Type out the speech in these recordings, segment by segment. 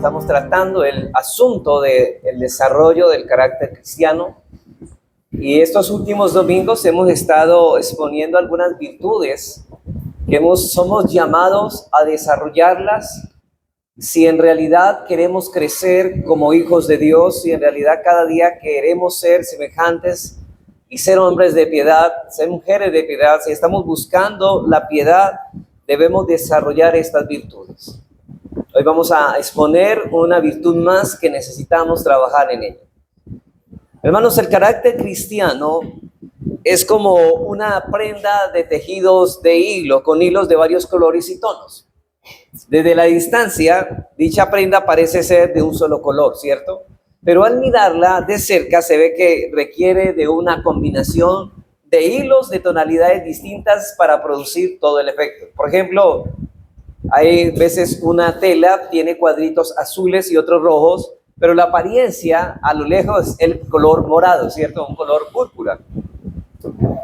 estamos tratando el asunto del desarrollo del carácter cristiano. Y estos últimos domingos hemos estado exponiendo algunas virtudes que somos llamados a desarrollarlas si en realidad queremos crecer como hijos de Dios, si en realidad cada día queremos ser semejantes y ser hombres de piedad, ser mujeres de piedad. Si estamos buscando la piedad, debemos desarrollar estas virtudes. Hoy vamos a exponer una virtud más que necesitamos trabajar en ella. Hermanos, el carácter cristiano es como una prenda de tejidos de hilo, con hilos de varios colores y tonos. Desde la distancia, dicha prenda parece ser de un solo color, ¿cierto? Pero al mirarla de cerca se ve que requiere de una combinación de hilos de tonalidades distintas para producir todo el efecto. Por ejemplo, hay veces una tela tiene cuadritos azules y otros rojos, pero la apariencia a lo lejos es el color morado, ¿cierto? Un color púrpura.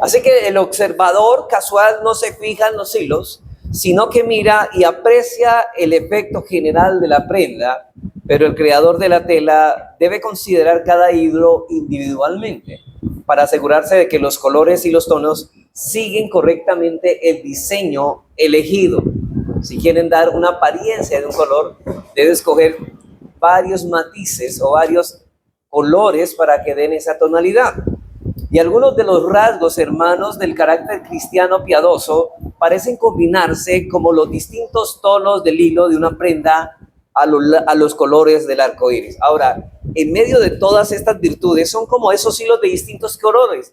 Así que el observador casual no se fija en los hilos, sino que mira y aprecia el efecto general de la prenda, pero el creador de la tela debe considerar cada hilo individualmente para asegurarse de que los colores y los tonos siguen correctamente el diseño elegido. Si quieren dar una apariencia de un color, debe escoger varios matices o varios colores para que den esa tonalidad. Y algunos de los rasgos, hermanos, del carácter cristiano piadoso parecen combinarse como los distintos tonos del hilo de una prenda a los colores del arco iris. Ahora, en medio de todas estas virtudes, son como esos hilos de distintos colores,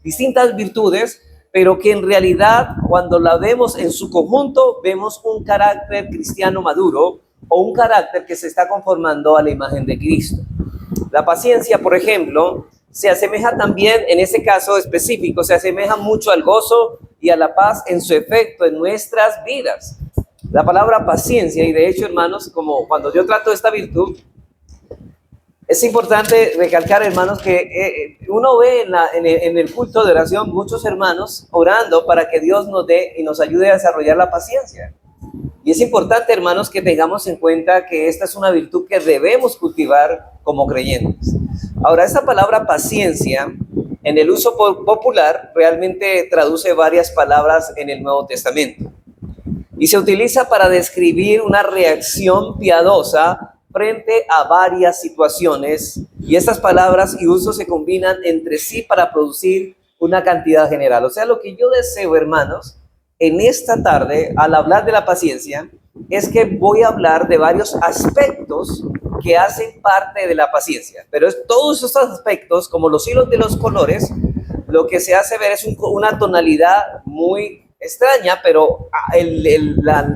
distintas virtudes, pero que en realidad, cuando la vemos en su conjunto, vemos un carácter cristiano maduro o un carácter que se está conformando a la imagen de Cristo. La paciencia, por ejemplo, se asemeja también, en ese caso específico, se asemeja mucho al gozo y a la paz en su efecto en nuestras vidas. La palabra paciencia, y de hecho, hermanos, como cuando yo trato esta virtud, es importante recalcar, hermanos, que uno ve en el culto de oración muchos hermanos orando para que Dios nos dé y nos ayude a desarrollar la paciencia. Y es importante, hermanos, que tengamos en cuenta que esta es una virtud que debemos cultivar como creyentes. Ahora, esta palabra paciencia, en el uso popular, realmente traduce varias palabras en el Nuevo Testamento. Y se utiliza para describir una reacción piadosa frente a varias situaciones. Y estas palabras y usos se combinan entre sí para producir una cantidad general. O sea, lo que yo deseo, hermanos, en esta tarde, al hablar de la paciencia, es que voy a hablar de varios aspectos que hacen parte de la paciencia. Pero todos estos aspectos, como los hilos de los colores, lo que se hace ver es una tonalidad muy extraña, pero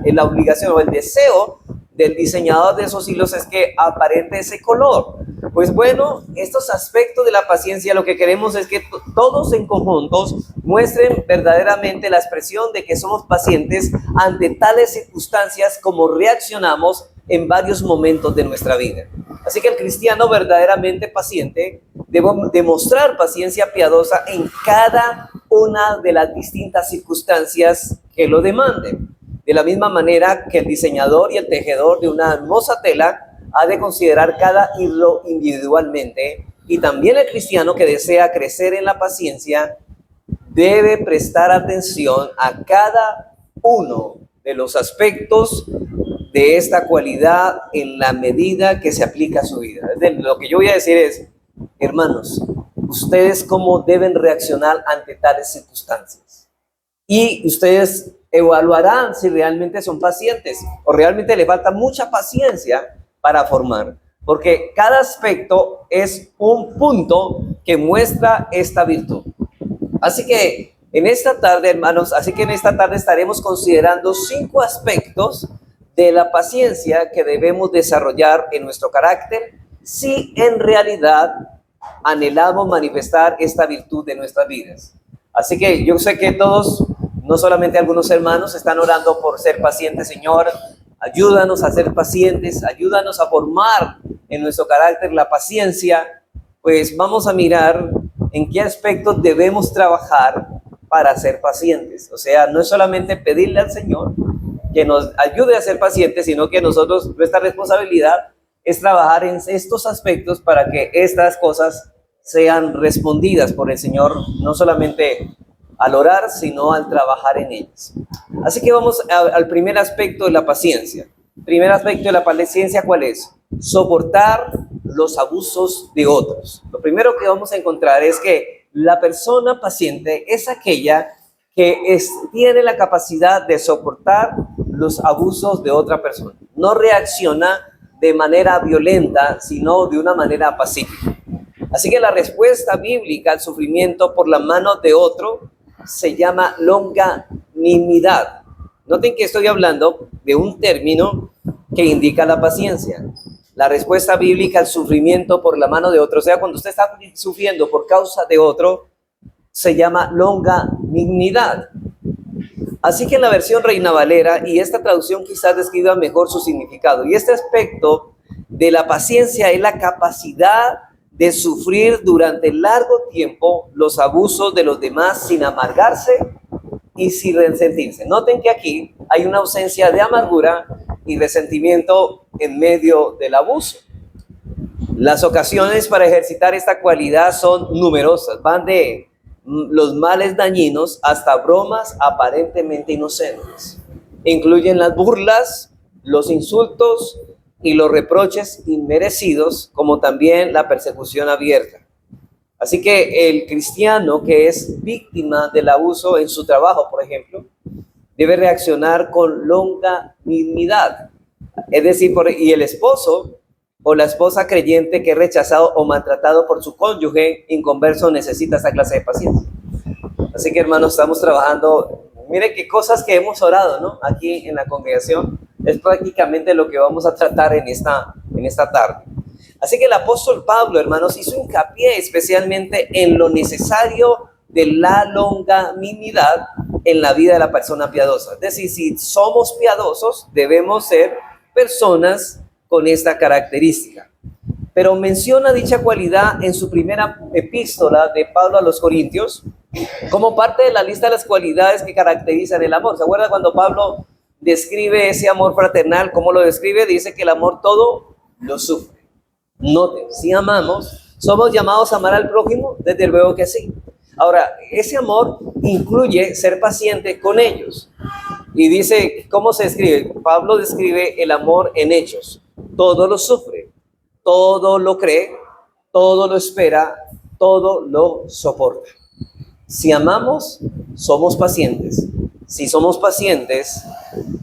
la obligación o el deseo del diseñador de esos hilos es que aparente ese color. Pues bueno, estos aspectos de la paciencia, lo que queremos es que todos en conjuntos muestren verdaderamente la expresión de que somos pacientes ante tales circunstancias como reaccionamos en varios momentos de nuestra vida. Así que el cristiano verdaderamente paciente debe demostrar paciencia piadosa en cada una de las distintas circunstancias que lo demanden. De la misma manera que el diseñador y el tejedor de una hermosa tela ha de considerar cada hilo individualmente, y también el cristiano que desea crecer en la paciencia debe prestar atención a cada uno de los aspectos de esta cualidad en la medida que se aplica a su vida. Lo que yo voy a decir es, hermanos, ustedes cómo deben reaccionar ante tales circunstancias. Y ustedes evaluarán si realmente son pacientes o realmente les falta mucha paciencia para formar. Porque cada aspecto es un punto que muestra esta virtud. Así que en esta tarde, hermanos, estaremos considerando 5 aspectos de la paciencia que debemos desarrollar en nuestro carácter si en realidad anhelamos manifestar esta virtud de nuestras vidas. Así que yo sé que todos, no solamente algunos hermanos, están orando por ser pacientes. Señor, ayúdanos a ser pacientes, ayúdanos a formar en nuestro carácter la paciencia. Pues vamos a mirar en qué aspectos debemos trabajar para ser pacientes. O sea, no es solamente pedirle al Señor, que nos ayude a ser pacientes, sino que nosotros, nuestra responsabilidad es trabajar en estos aspectos para que estas cosas sean respondidas por el Señor, no solamente al orar, sino al trabajar en ellas. Así que vamos al primer aspecto de la paciencia. Primer aspecto de la paciencia, ¿cuál es? Soportar los abusos de otros. Lo primero que vamos a encontrar es que la persona paciente es aquella que tiene la capacidad de soportar los abusos de otra persona. No reacciona de manera violenta, sino de una manera pacífica. Así que la respuesta bíblica al sufrimiento por la mano de otro se llama longanimidad. Noten que estoy hablando de un término que indica la paciencia. La respuesta bíblica al sufrimiento por la mano de otro, o sea, cuando usted está sufriendo por causa de otro, se llama longanimidad. Así que en la versión Reina Valera, y esta traducción quizás describa mejor su significado, y este aspecto de la paciencia es la capacidad de sufrir durante largo tiempo los abusos de los demás sin amargarse y sin resentirse. Noten que aquí hay una ausencia de amargura y resentimiento en medio del abuso. Las ocasiones para ejercitar esta cualidad son numerosas, van de los males dañinos hasta bromas aparentemente inocentes. Incluyen las burlas, los insultos y los reproches inmerecidos, como también la persecución abierta. Así que el cristiano que es víctima del abuso en su trabajo, por ejemplo, debe reaccionar con longanimidad. Es decir, y el esposo o la esposa creyente que es rechazado o maltratado por su cónyuge inconverso necesita esta clase de paciencia. Así que, hermanos, estamos trabajando. Mire qué cosas que hemos orado, ¿no? Aquí en la congregación es prácticamente lo que vamos a tratar en esta tarde. Así que el apóstol Pablo, hermanos, hizo hincapié especialmente en lo necesario de la longanimidad en la vida de la persona piadosa. Es decir, si somos piadosos, debemos ser personas con esta característica. Pero menciona dicha cualidad en su primera epístola de Pablo a los Corintios como parte de la lista de las cualidades que caracterizan el amor. ¿Se acuerda cuando Pablo describe ese amor fraternal? ¿Cómo lo describe? Dice que el amor todo lo sufre. Noten, si amamos, ¿somos llamados a amar al prójimo? Desde luego que sí. Ahora, ese amor incluye ser paciente con ellos. Y dice, ¿cómo se escribe? Pablo describe el amor en hechos. Todo lo sufre, todo lo cree, todo lo espera, todo lo soporta. Si amamos, somos pacientes. Si somos pacientes,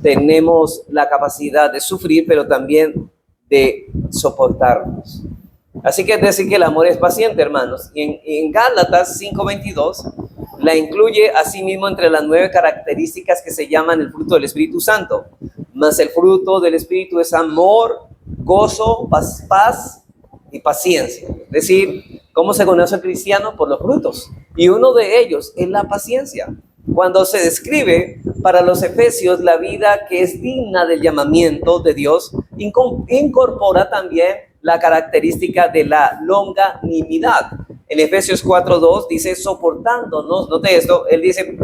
tenemos la capacidad de sufrir, pero también de soportarnos. Así que es decir que el amor es paciente, hermanos. Y en Gálatas 5:22 la incluye asimismo entre las 9 características que se llaman el fruto del Espíritu Santo. Mas el fruto del Espíritu es amor, gozo, paz y paciencia. Es decir, ¿cómo se conoce el cristiano? Por los frutos. Y uno de ellos es la paciencia. Cuando se describe para los efesios la vida que es digna del llamamiento de Dios, incorpora también la característica de la longanimidad. En Efesios 4:2 dice soportándonos, note esto, él dice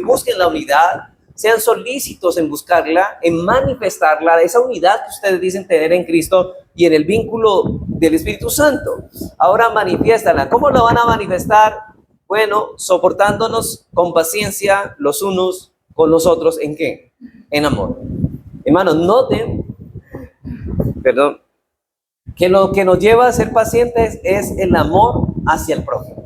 busquen la unidad, sean solícitos en buscarla, en manifestarla, esa unidad que ustedes dicen tener en Cristo y en el vínculo del Espíritu Santo. Ahora manifiéstala. ¿Cómo la van a manifestar? Bueno, soportándonos con paciencia los unos con los otros. ¿En qué? En amor. Hermanos, noten, que lo que nos lleva a ser pacientes es el amor hacia el prójimo.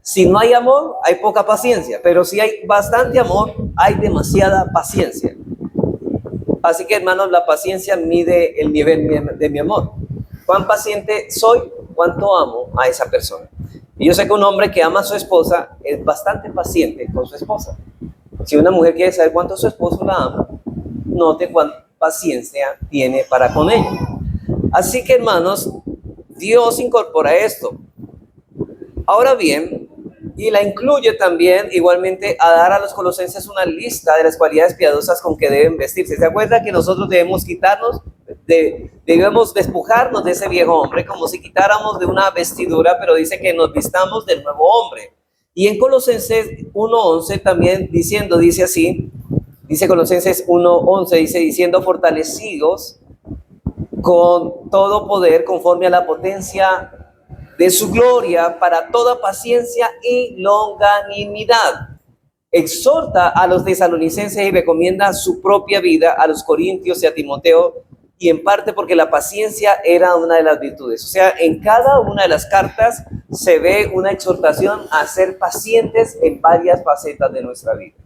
Si no hay amor, hay poca paciencia, pero si hay bastante amor, hay demasiada paciencia. Así que, hermanos, la paciencia mide el nivel de mi amor. ¿Cuán paciente soy? ¿Cuánto amo a esa persona? Y yo sé que un hombre que ama a su esposa es bastante paciente con su esposa. Si una mujer quiere saber cuánto su esposo la ama, note cuánta paciencia tiene para con ella. Así que, hermanos, Dios incorpora esto. Ahora bien, y la incluye también igualmente a dar a los colosenses una lista de las cualidades piadosas con que deben vestirse. ¿Se acuerda que nosotros debemos debemos despojarnos de ese viejo hombre como si quitáramos de una vestidura, pero dice que nos vistamos del nuevo hombre? Y en Colosenses 1:11 también dice así, Dice Colosenses 1:11, dice, diciendo fortalecidos con todo poder conforme a la potencia de su gloria para toda paciencia y longanimidad. Exhorta a los tesalonicenses y recomienda su propia vida a los corintios y a Timoteo, y en parte porque la paciencia era una de las virtudes. O sea, en cada una de las cartas se ve una exhortación a ser pacientes en varias facetas de nuestra vida.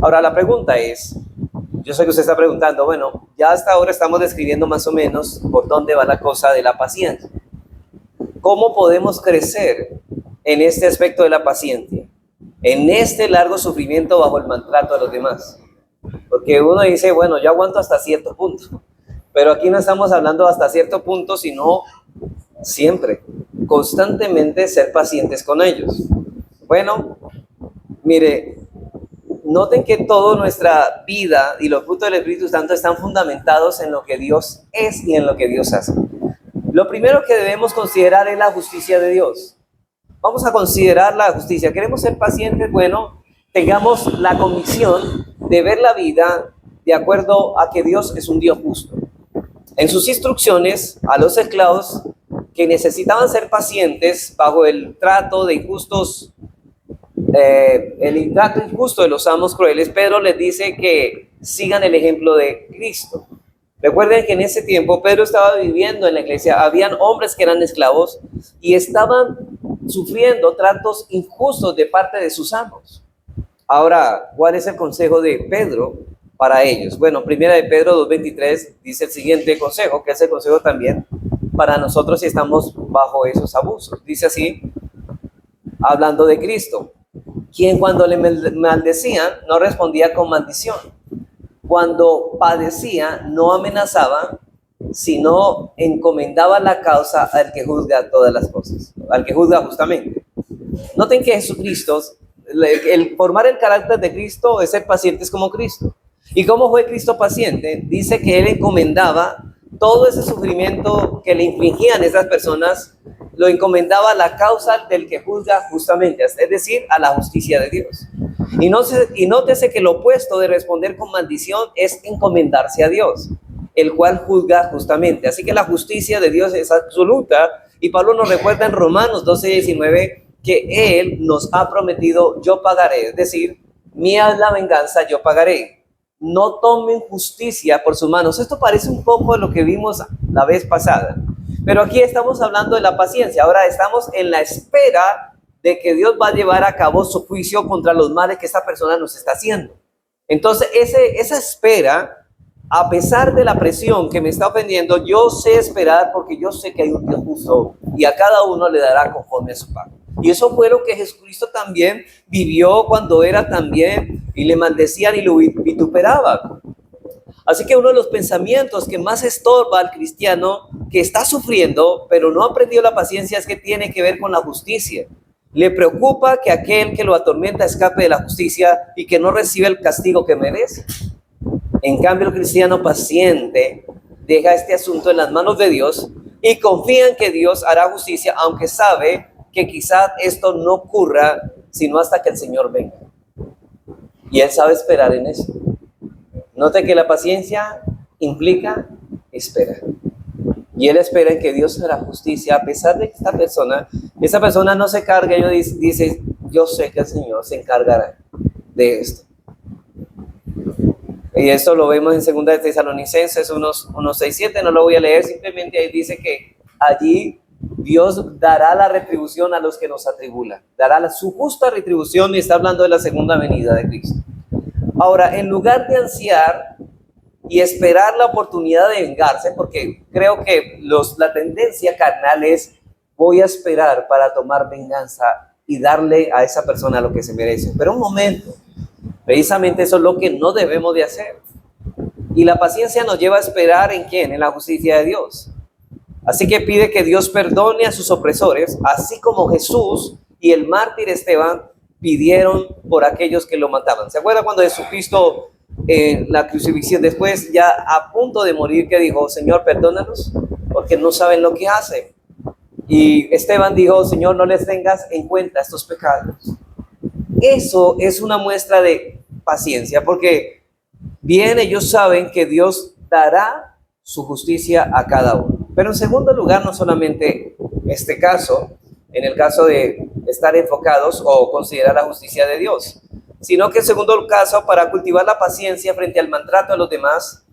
Ahora la pregunta es, yo sé que usted está preguntando, bueno, ya hasta ahora estamos describiendo más o menos por dónde va la cosa de la paciencia. ¿Cómo podemos crecer en este aspecto de la paciencia? En este largo sufrimiento bajo el maltrato de los demás. Porque uno dice, bueno, yo aguanto hasta cierto punto. Pero aquí no estamos hablando hasta cierto punto, sino siempre, constantemente ser pacientes con ellos. Bueno, mire, noten que toda nuestra vida y los frutos del Espíritu Santo están fundamentados en lo que Dios es y en lo que Dios hace. Lo primero que debemos considerar es la justicia de Dios. Vamos a considerar la justicia. ¿Queremos ser pacientes? Bueno, tengamos la convicción de ver la vida de acuerdo a que Dios es un Dios justo. En sus instrucciones a los esclavos que necesitaban ser pacientes bajo el trato de injustos, el trato injusto de los amos crueles, Pedro les dice que sigan el ejemplo de Cristo. Recuerden que en ese tiempo Pedro estaba viviendo en la iglesia, habían hombres que eran esclavos y estaban sufriendo tratos injustos de parte de sus amos. Ahora, ¿cuál es el consejo de Pedro para ellos? Bueno, primera de Pedro 2:23 dice el siguiente consejo, que es el consejo también para nosotros si estamos bajo esos abusos. Dice así, hablando de Cristo, quien cuando le maldecían no respondía con maldición. Cuando padecía no amenazaba, sino encomendaba la causa al que juzga todas las cosas, al que juzga justamente. Noten que Jesucristo, el formar el carácter de Cristo es ser pacientes como Cristo. ¿Y cómo fue Cristo paciente? Dice que Él encomendaba todo ese sufrimiento que le infligían esas personas, lo encomendaba a la causa del que juzga justamente, es decir, a la justicia de Dios. Y nótese que lo opuesto de responder con maldición es encomendarse a Dios, el cual juzga justamente. Así que la justicia de Dios es absoluta, y Pablo nos recuerda en Romanos 12:19 que Él nos ha prometido, yo pagaré, es decir, mía es la venganza, yo pagaré. No tomen justicia por sus manos. Esto parece un poco de lo que vimos la vez pasada, pero aquí estamos hablando de la paciencia. Ahora estamos en la espera de que Dios va a llevar a cabo su juicio contra los males que esta persona nos está haciendo. Entonces, esa espera, a pesar de la presión que me está ofendiendo, yo sé esperar porque yo sé que hay un Dios justo y a cada uno le dará conforme a su pago. Y eso fue lo que Jesucristo también vivió cuando era también y le maldecían y lo vituperaban. Así que uno de los pensamientos que más estorba al cristiano que está sufriendo, pero no ha aprendido la paciencia, es que tiene que ver con la justicia. Le preocupa que aquel que lo atormenta escape de la justicia y que no reciba el castigo que merece. En cambio, el cristiano paciente deja este asunto en las manos de Dios y confía en que Dios hará justicia, aunque sabe que quizás esto no ocurra sino hasta que el Señor venga. Y él sabe esperar en eso. Note que la paciencia implica espera. Y él espera en que Dios hará justicia, a pesar de que esa persona no se carga. Ellos dice, yo sé que el Señor se encargará de esto. Y esto lo vemos en 2 de Tesalonicenses 1:6-7, no lo voy a leer, simplemente ahí dice que allí Dios dará la retribución a los que nos atribulan, dará su justa retribución, y está hablando de la segunda venida de Cristo. Ahora, en lugar de ansiar y esperar la oportunidad de vengarse, porque creo que la tendencia carnal es, voy a esperar para tomar venganza y darle a esa persona lo que se merece. Pero un momento, precisamente eso es lo que no debemos de hacer. Y la paciencia nos lleva a esperar ¿en quién? En la justicia de Dios. Así que pide que Dios perdone a sus opresores, así como Jesús y el mártir Esteban pidieron por aquellos que lo mataban. ¿Se acuerdan cuando Jesucristo la crucifixión, después ya a punto de morir, que dijo, Señor, perdónanos, porque no saben lo que hacen? Y Esteban dijo, Señor, no les tengas en cuenta estos pecados. Eso es una muestra de paciencia, porque bien ellos saben que Dios dará su justicia a cada uno. Pero en segundo lugar, no solamente este caso, en el caso de estar enfocados o considerar la justicia de Dios, sino que en segundo caso, para cultivar la paciencia frente al maltrato de los demás,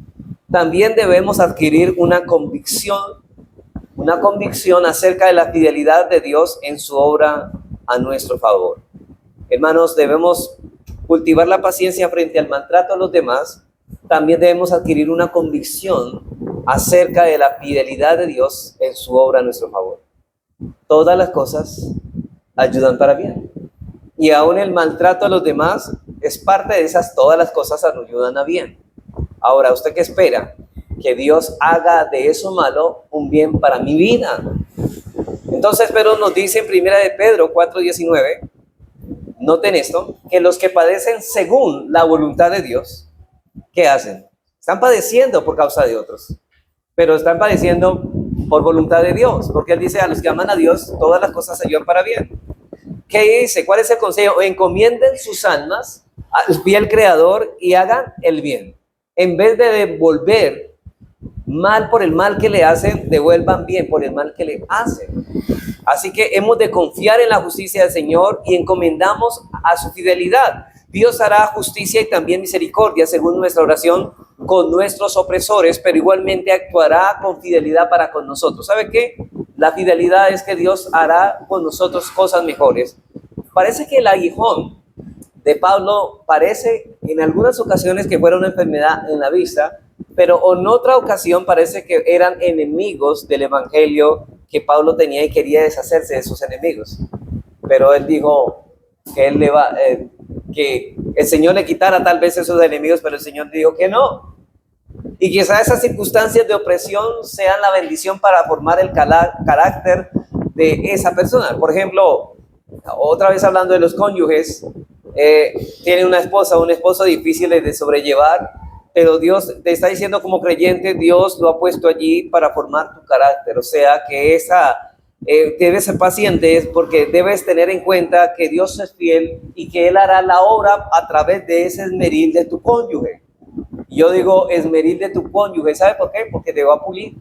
también debemos adquirir una convicción acerca de la fidelidad de Dios en su obra a nuestro favor. Hermanos, debemos cultivar la paciencia frente al maltrato de los demás. También debemos adquirir una convicción acerca de la fidelidad de Dios en su obra a nuestro favor. Todas las cosas ayudan para bien. Y aún el maltrato a los demás es parte de esas, todas las cosas ayudan a bien. Ahora, ¿usted qué espera? Que Dios haga de eso malo un bien para mi vida. Entonces Pedro nos dice en 1 de Pedro 4:19, noten esto, que los que padecen según la voluntad de Dios, ¿qué hacen? Están padeciendo por causa de otros, pero están padeciendo por voluntad de Dios, porque Él dice a los que aman a Dios, todas las cosas ayudan para bien. ¿Qué dice? ¿Cuál es el consejo? Encomienden sus almas al fiel Creador y hagan el bien. En vez de devolver mal por el mal que le hacen, devuelvan bien por el mal que le hacen. Así que hemos de confiar en la justicia del Señor y encomendamos a su fidelidad. Dios hará justicia y también misericordia según nuestra oración con nuestros opresores, pero igualmente actuará con fidelidad para con nosotros. ¿Sabe qué? La fidelidad es que Dios hará con nosotros cosas mejores. Parece que el aguijón de Pablo parece en algunas ocasiones que fuera una enfermedad en la vista, pero en otra ocasión parece que eran enemigos del evangelio que Pablo tenía y quería deshacerse de sus enemigos. Pero él dijo que el Señor le quitara tal vez esos enemigos, pero el Señor dijo que no. Y quizás esas circunstancias de opresión sean la bendición para formar el carácter de esa persona. Por ejemplo, otra vez hablando de los cónyuges, tiene una esposa o un esposo difíciles de sobrellevar, pero Dios te está diciendo como creyente, Dios lo ha puesto allí para formar tu carácter. O sea que debes ser paciente porque debes tener en cuenta que Dios es fiel y que Él hará la obra a través de ese esmeril de tu cónyuge. Yo digo esmeril de tu cónyuge, ¿sabe por qué? Porque te va a pulir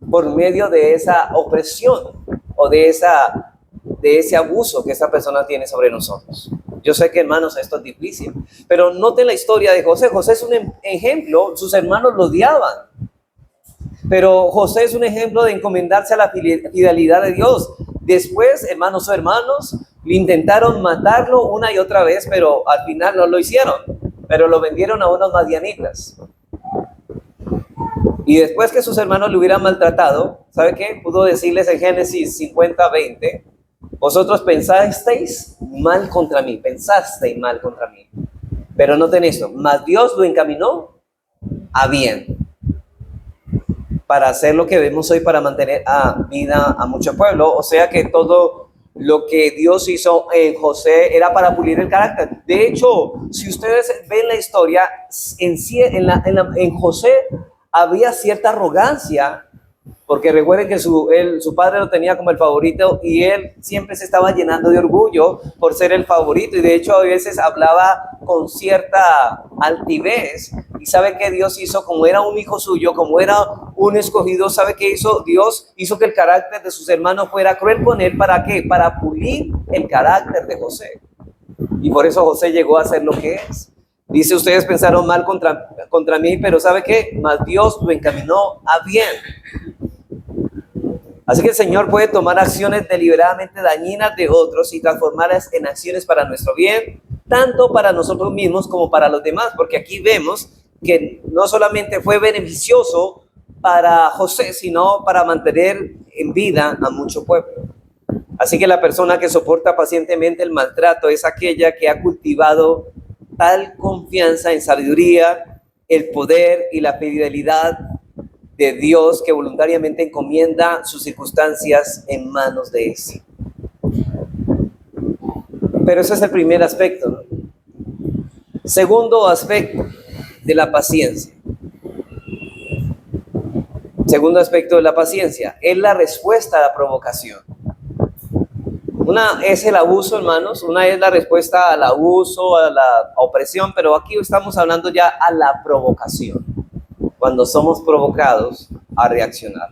por medio de esa opresión o de ese abuso que esa persona tiene sobre nosotros. Yo sé que, hermanos, esto es difícil, pero noten la historia de José. José es un ejemplo, sus hermanos lo odiaban, pero José es un ejemplo de encomendarse a la fidelidad de Dios. Después, hermanos o hermanos, intentaron matarlo una y otra vez, pero al final no lo hicieron, pero lo vendieron a unos madianitas. Y después que sus hermanos lo hubieran maltratado, ¿sabe qué? Pudo decirles en Génesis 50:20, vosotros pensasteis mal contra mí, pero noten esto, mas Dios lo encaminó a bien, para hacer lo que vemos hoy, para mantener a vida a mucho pueblo. O sea que todo lo que Dios hizo en José era para pulir el carácter. De hecho, si ustedes ven la historia, en José había cierta arrogancia, porque recuerden que su padre lo tenía como el favorito y él siempre se estaba llenando de orgullo por ser el favorito, y de hecho a veces hablaba con cierta altivez. Y sabe que Dios hizo, como era un hijo suyo, como era un escogido, ¿sabe qué hizo? Dios hizo que el carácter de sus hermanos fuera cruel con él. ¿Para qué? Para pulir el carácter de José. Y por eso José llegó a ser lo que es. Dice, ustedes pensaron mal contra mí, pero ¿sabe qué? Mas Dios lo encaminó a bien. Así que el Señor puede tomar acciones deliberadamente dañinas de otros y transformarlas en acciones para nuestro bien, tanto para nosotros mismos como para los demás, porque aquí vemos que no solamente fue beneficioso para José, sino para mantener en vida a mucho pueblo. Así que la persona que soporta pacientemente el maltrato es aquella que ha cultivado tal confianza en sabiduría, el poder y la fidelidad de Dios, que voluntariamente encomienda sus circunstancias en manos de Él. Pero ese es el primer aspecto, ¿no? Segundo aspecto de la paciencia. Segundo aspecto de la paciencia es la respuesta a la provocación. Una es el abuso, hermanos, una es la respuesta al abuso, a la opresión, pero aquí estamos hablando ya a la provocación, cuando somos provocados a reaccionar.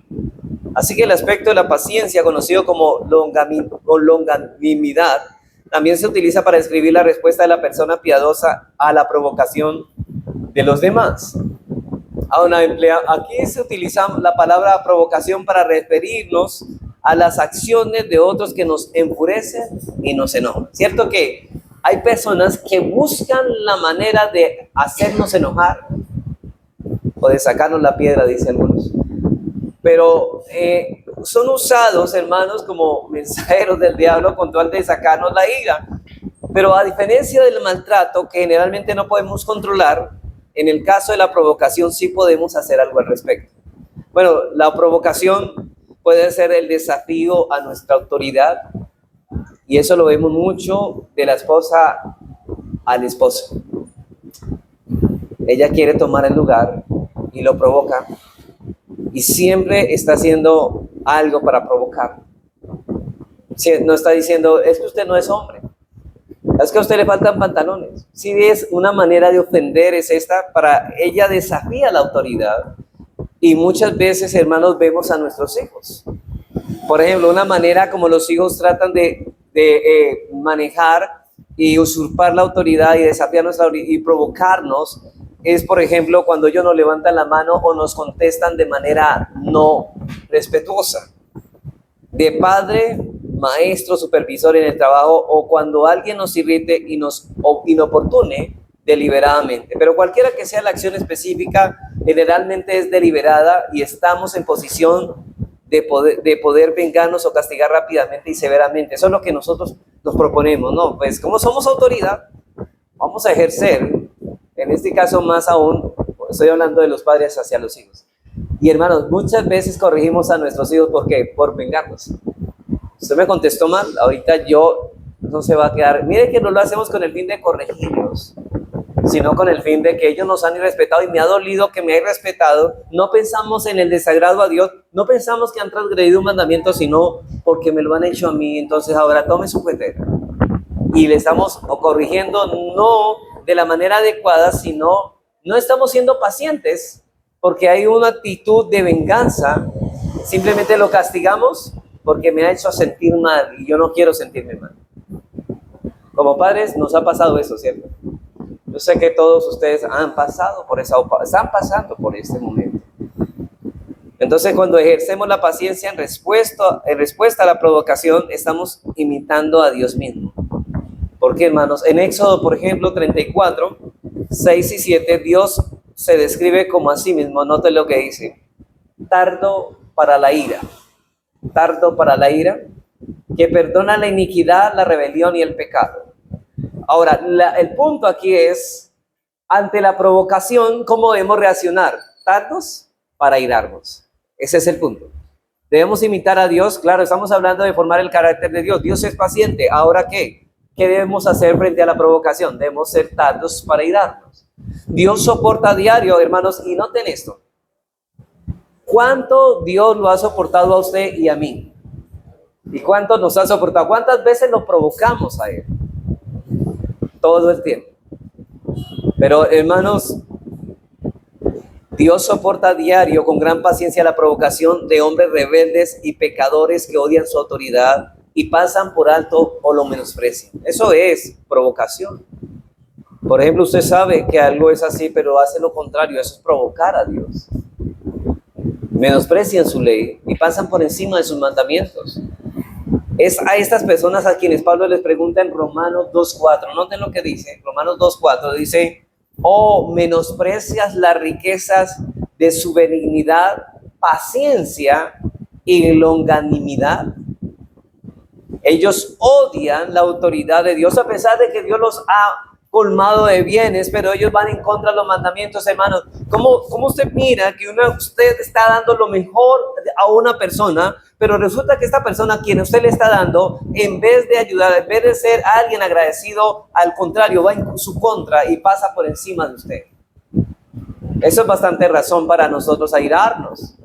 Así que el aspecto de la paciencia, conocido como longanimidad, también se utiliza para describir la respuesta de la persona piadosa a la provocación de los demás. Ahora, aquí se utiliza la palabra provocación para referirnos a las acciones de otros que nos enfurecen y nos enojan. Cierto que hay personas que buscan la manera de hacernos enojar o de sacarnos la piedra, dicen algunos. Pero son usados, hermanos, como mensajeros del diablo con tal de sacarnos la ira. Pero a diferencia del maltrato, que generalmente no podemos controlar, en el caso de la provocación sí podemos hacer algo al respecto. Bueno, la provocación puede ser el desafío a nuestra autoridad, y eso lo vemos mucho de la esposa al esposo. Ella quiere tomar el lugar y lo provoca, y siempre está haciendo algo para provocar. No está diciendo, es que usted no es hombre, es que a usted le faltan pantalones. Si es una manera de ofender, es esta, para ella desafía la autoridad. Y muchas veces, hermanos, vemos a nuestros hijos. Por ejemplo, una manera como los hijos tratan de manejar y usurpar la autoridad y desafiar nuestra autoridad y provocarnos es, por ejemplo, cuando ellos nos levantan la mano o nos contestan de manera no respetuosa. De padre, maestro, supervisor en el trabajo, o cuando alguien nos irrite y nos inoportune deliberadamente. Pero cualquiera que sea la acción específica, generalmente es deliberada y estamos en posición de poder vengarnos o castigar rápidamente y severamente. Eso es lo que nosotros nos proponemos, ¿no? Pues como somos autoridad, vamos a ejercer, en este caso más aún, estoy hablando de los padres hacia los hijos. Y hermanos, muchas veces corregimos a nuestros hijos, ¿por qué? Por vengarnos. Usted me contestó mal, ahorita yo no se va a quedar. Mire que no lo hacemos con el fin de corregirlos, sino con el fin de que ellos nos han irrespetado y me ha dolido que me haya irrespetado. No pensamos en el desagrado a Dios, no pensamos que han transgredido un mandamiento, sino porque me lo han hecho a mí. Entonces ahora tome su juguetera. Y le estamos corrigiendo no de la manera adecuada, sino no estamos siendo pacientes porque hay una actitud de venganza. Simplemente lo castigamos porque me ha hecho sentir mal y yo no quiero sentirme mal. Como padres nos ha pasado eso, ¿cierto? Yo sé que todos ustedes han pasado por esa, están pasando por este momento. Entonces, cuando ejercemos la paciencia en respuesta a la provocación, estamos imitando a Dios mismo. ¿Por qué, hermanos? En Éxodo, por ejemplo, 34, 6 y 7, Dios se describe como a sí mismo. Noten lo que dice: tardo para la ira, que perdona la iniquidad, la rebelión y el pecado. Ahora, el punto aquí es, ante la provocación, ¿cómo debemos reaccionar? Tardos para irarnos. Ese es el punto. Debemos imitar a Dios. Claro, estamos hablando de formar el carácter de Dios. Dios es paciente. ¿Ahora qué? ¿Qué debemos hacer frente a la provocación? Debemos ser tardos para irarnos. Dios soporta a diario, hermanos, y noten esto. ¿Cuánto Dios lo ha soportado a usted y a mí? ¿Y cuánto nos ha soportado? ¿Cuántas veces lo provocamos a Él? Todo el tiempo. Pero, hermanos, Dios soporta a diario con gran paciencia la provocación de hombres rebeldes y pecadores que odian su autoridad y pasan por alto o lo menosprecian. Eso es provocación. Por ejemplo, usted sabe que algo es así, pero hace lo contrario. Eso es provocar a Dios. Menosprecian su ley y pasan por encima de sus mandamientos. Es a estas personas a quienes Pablo les pregunta en Romanos 2.4. Noten lo que dice. Romanos 2.4 dice: oh, menosprecias las riquezas de su benignidad, paciencia y longanimidad. Ellos odian la autoridad de Dios a pesar de que Dios los ha colmado de bienes, pero ellos van en contra de los mandamientos, hermanos. ¿Cómo usted mira que usted está dando lo mejor a una persona, pero resulta que esta persona a quien usted le está dando, en vez de ayudar, en vez de ser alguien agradecido, al contrario, va en su contra y pasa por encima de usted? Eso es bastante razón para nosotros airarnos.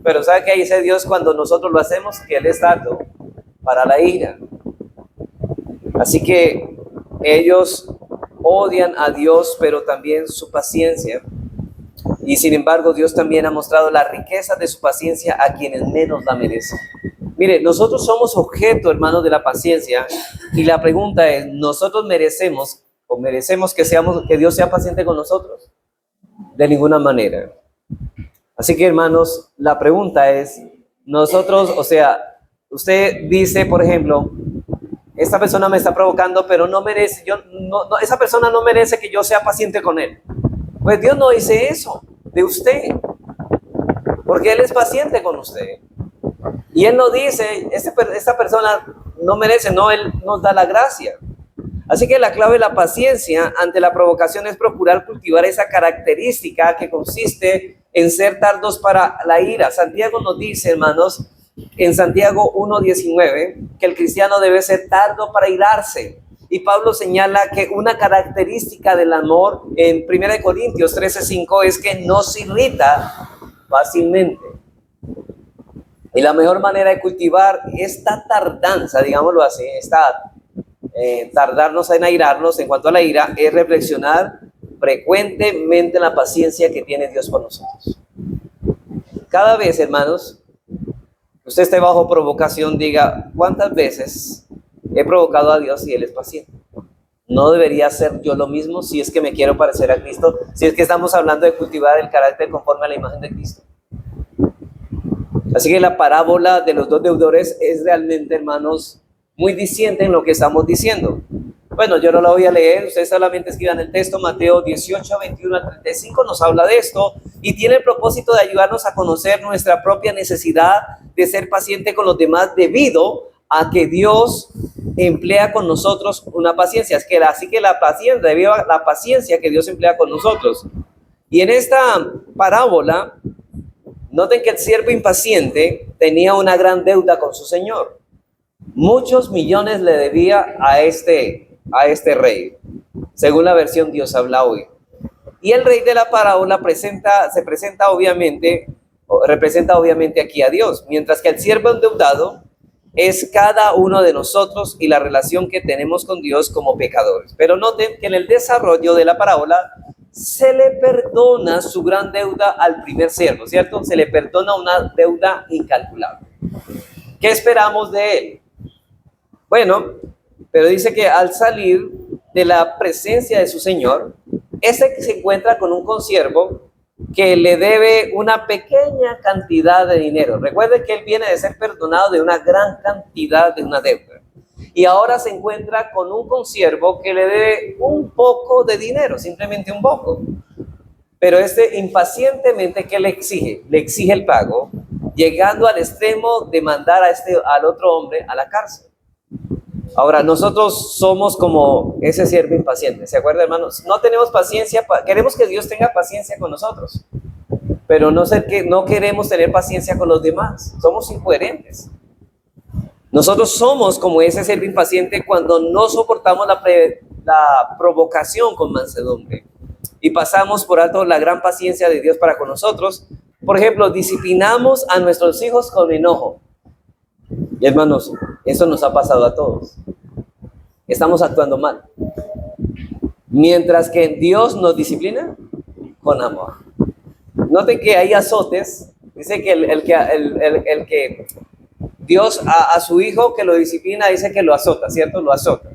Pero ¿sabe qué dice Dios cuando nosotros lo hacemos? Que Él es tardo para la ira. Así que ellos odian a Dios, pero también su paciencia. Y sin embargo, Dios también ha mostrado la riqueza de su paciencia a quienes menos la merecen. Mire, nosotros somos objeto, hermanos, de la paciencia. Y la pregunta es, ¿nosotros merecemos que Dios sea paciente con nosotros? De ninguna manera. Así que, hermanos, la pregunta es, nosotros, o sea, usted dice, por ejemplo, esta persona me está provocando, pero no merece, esa persona no merece que yo sea paciente con él. Pues Dios no dice eso de usted, porque Él es paciente con usted. Y Él no dice, esta persona no merece, no, Él nos da la gracia. Así que la clave de la paciencia ante la provocación es procurar cultivar esa característica que consiste en ser tardos para la ira. Santiago nos dice, hermanos, en Santiago 1:19, que el cristiano debe ser tardo para irarse. Y Pablo señala que una característica del amor en 1 Corintios 13:5 es que no se irrita fácilmente. Y la mejor manera de cultivar esta tardanza, digámoslo así, tardarnos en airarnos en cuanto a la ira, es reflexionar frecuentemente en la paciencia que tiene Dios por nosotros. Cada vez, hermanos, usted esté bajo provocación, diga, ¿cuántas veces he provocado a Dios y Él es paciente? ¿No debería hacer yo lo mismo si es que me quiero parecer a Cristo? Si es que estamos hablando de cultivar el carácter conforme a la imagen de Cristo. Así que la parábola de los dos deudores es realmente, hermanos, muy diciente en lo que estamos diciendo. Bueno, yo no la voy a leer, ustedes solamente escriban el texto. Mateo 18, 21 al 35 nos habla de esto y tiene el propósito de ayudarnos a conocer nuestra propia necesidad de ser paciente con los demás debido a que Dios emplea con nosotros una paciencia. Así que la paciencia, debido a la paciencia que Dios emplea con nosotros. Y en esta parábola, noten que el siervo impaciente tenía una gran deuda con su señor. Muchos millones le debía a este rey, según la versión Dios habla hoy. Y el rey de la parábola representa obviamente aquí a Dios, mientras que el siervo endeudado es cada uno de nosotros y la relación que tenemos con Dios como pecadores. Pero noten que en el desarrollo de la parábola se le perdona su gran deuda al primer siervo, ¿cierto? Se le perdona una deuda incalculable. ¿Qué esperamos de él? Bueno, pero dice que al salir de la presencia de su señor, se encuentra con un consiervo que le debe una pequeña cantidad de dinero. Recuerden que él viene de ser perdonado de una gran cantidad de una deuda. Y ahora se encuentra con un consiervo que le debe un poco de dinero, simplemente un poco. Pero impacientemente, ¿qué le exige? Le exige el pago, llegando al extremo de mandar al otro hombre a la cárcel. Ahora, nosotros somos como ese siervo impaciente, ¿se acuerdan, hermanos? No tenemos paciencia, queremos que Dios tenga paciencia con nosotros, pero no queremos tener paciencia con los demás, somos incoherentes. Nosotros somos como ese siervo impaciente cuando no soportamos la provocación con mansedumbre y pasamos por alto la gran paciencia de Dios para con nosotros. Por ejemplo, disciplinamos a nuestros hijos con enojo. Y hermanos, eso nos ha pasado a todos. Estamos actuando mal. Mientras que Dios nos disciplina con amor. Noten que hay azotes. Dice que el que Dios a su hijo que lo disciplina, dice que lo azota, ¿cierto? Lo azota.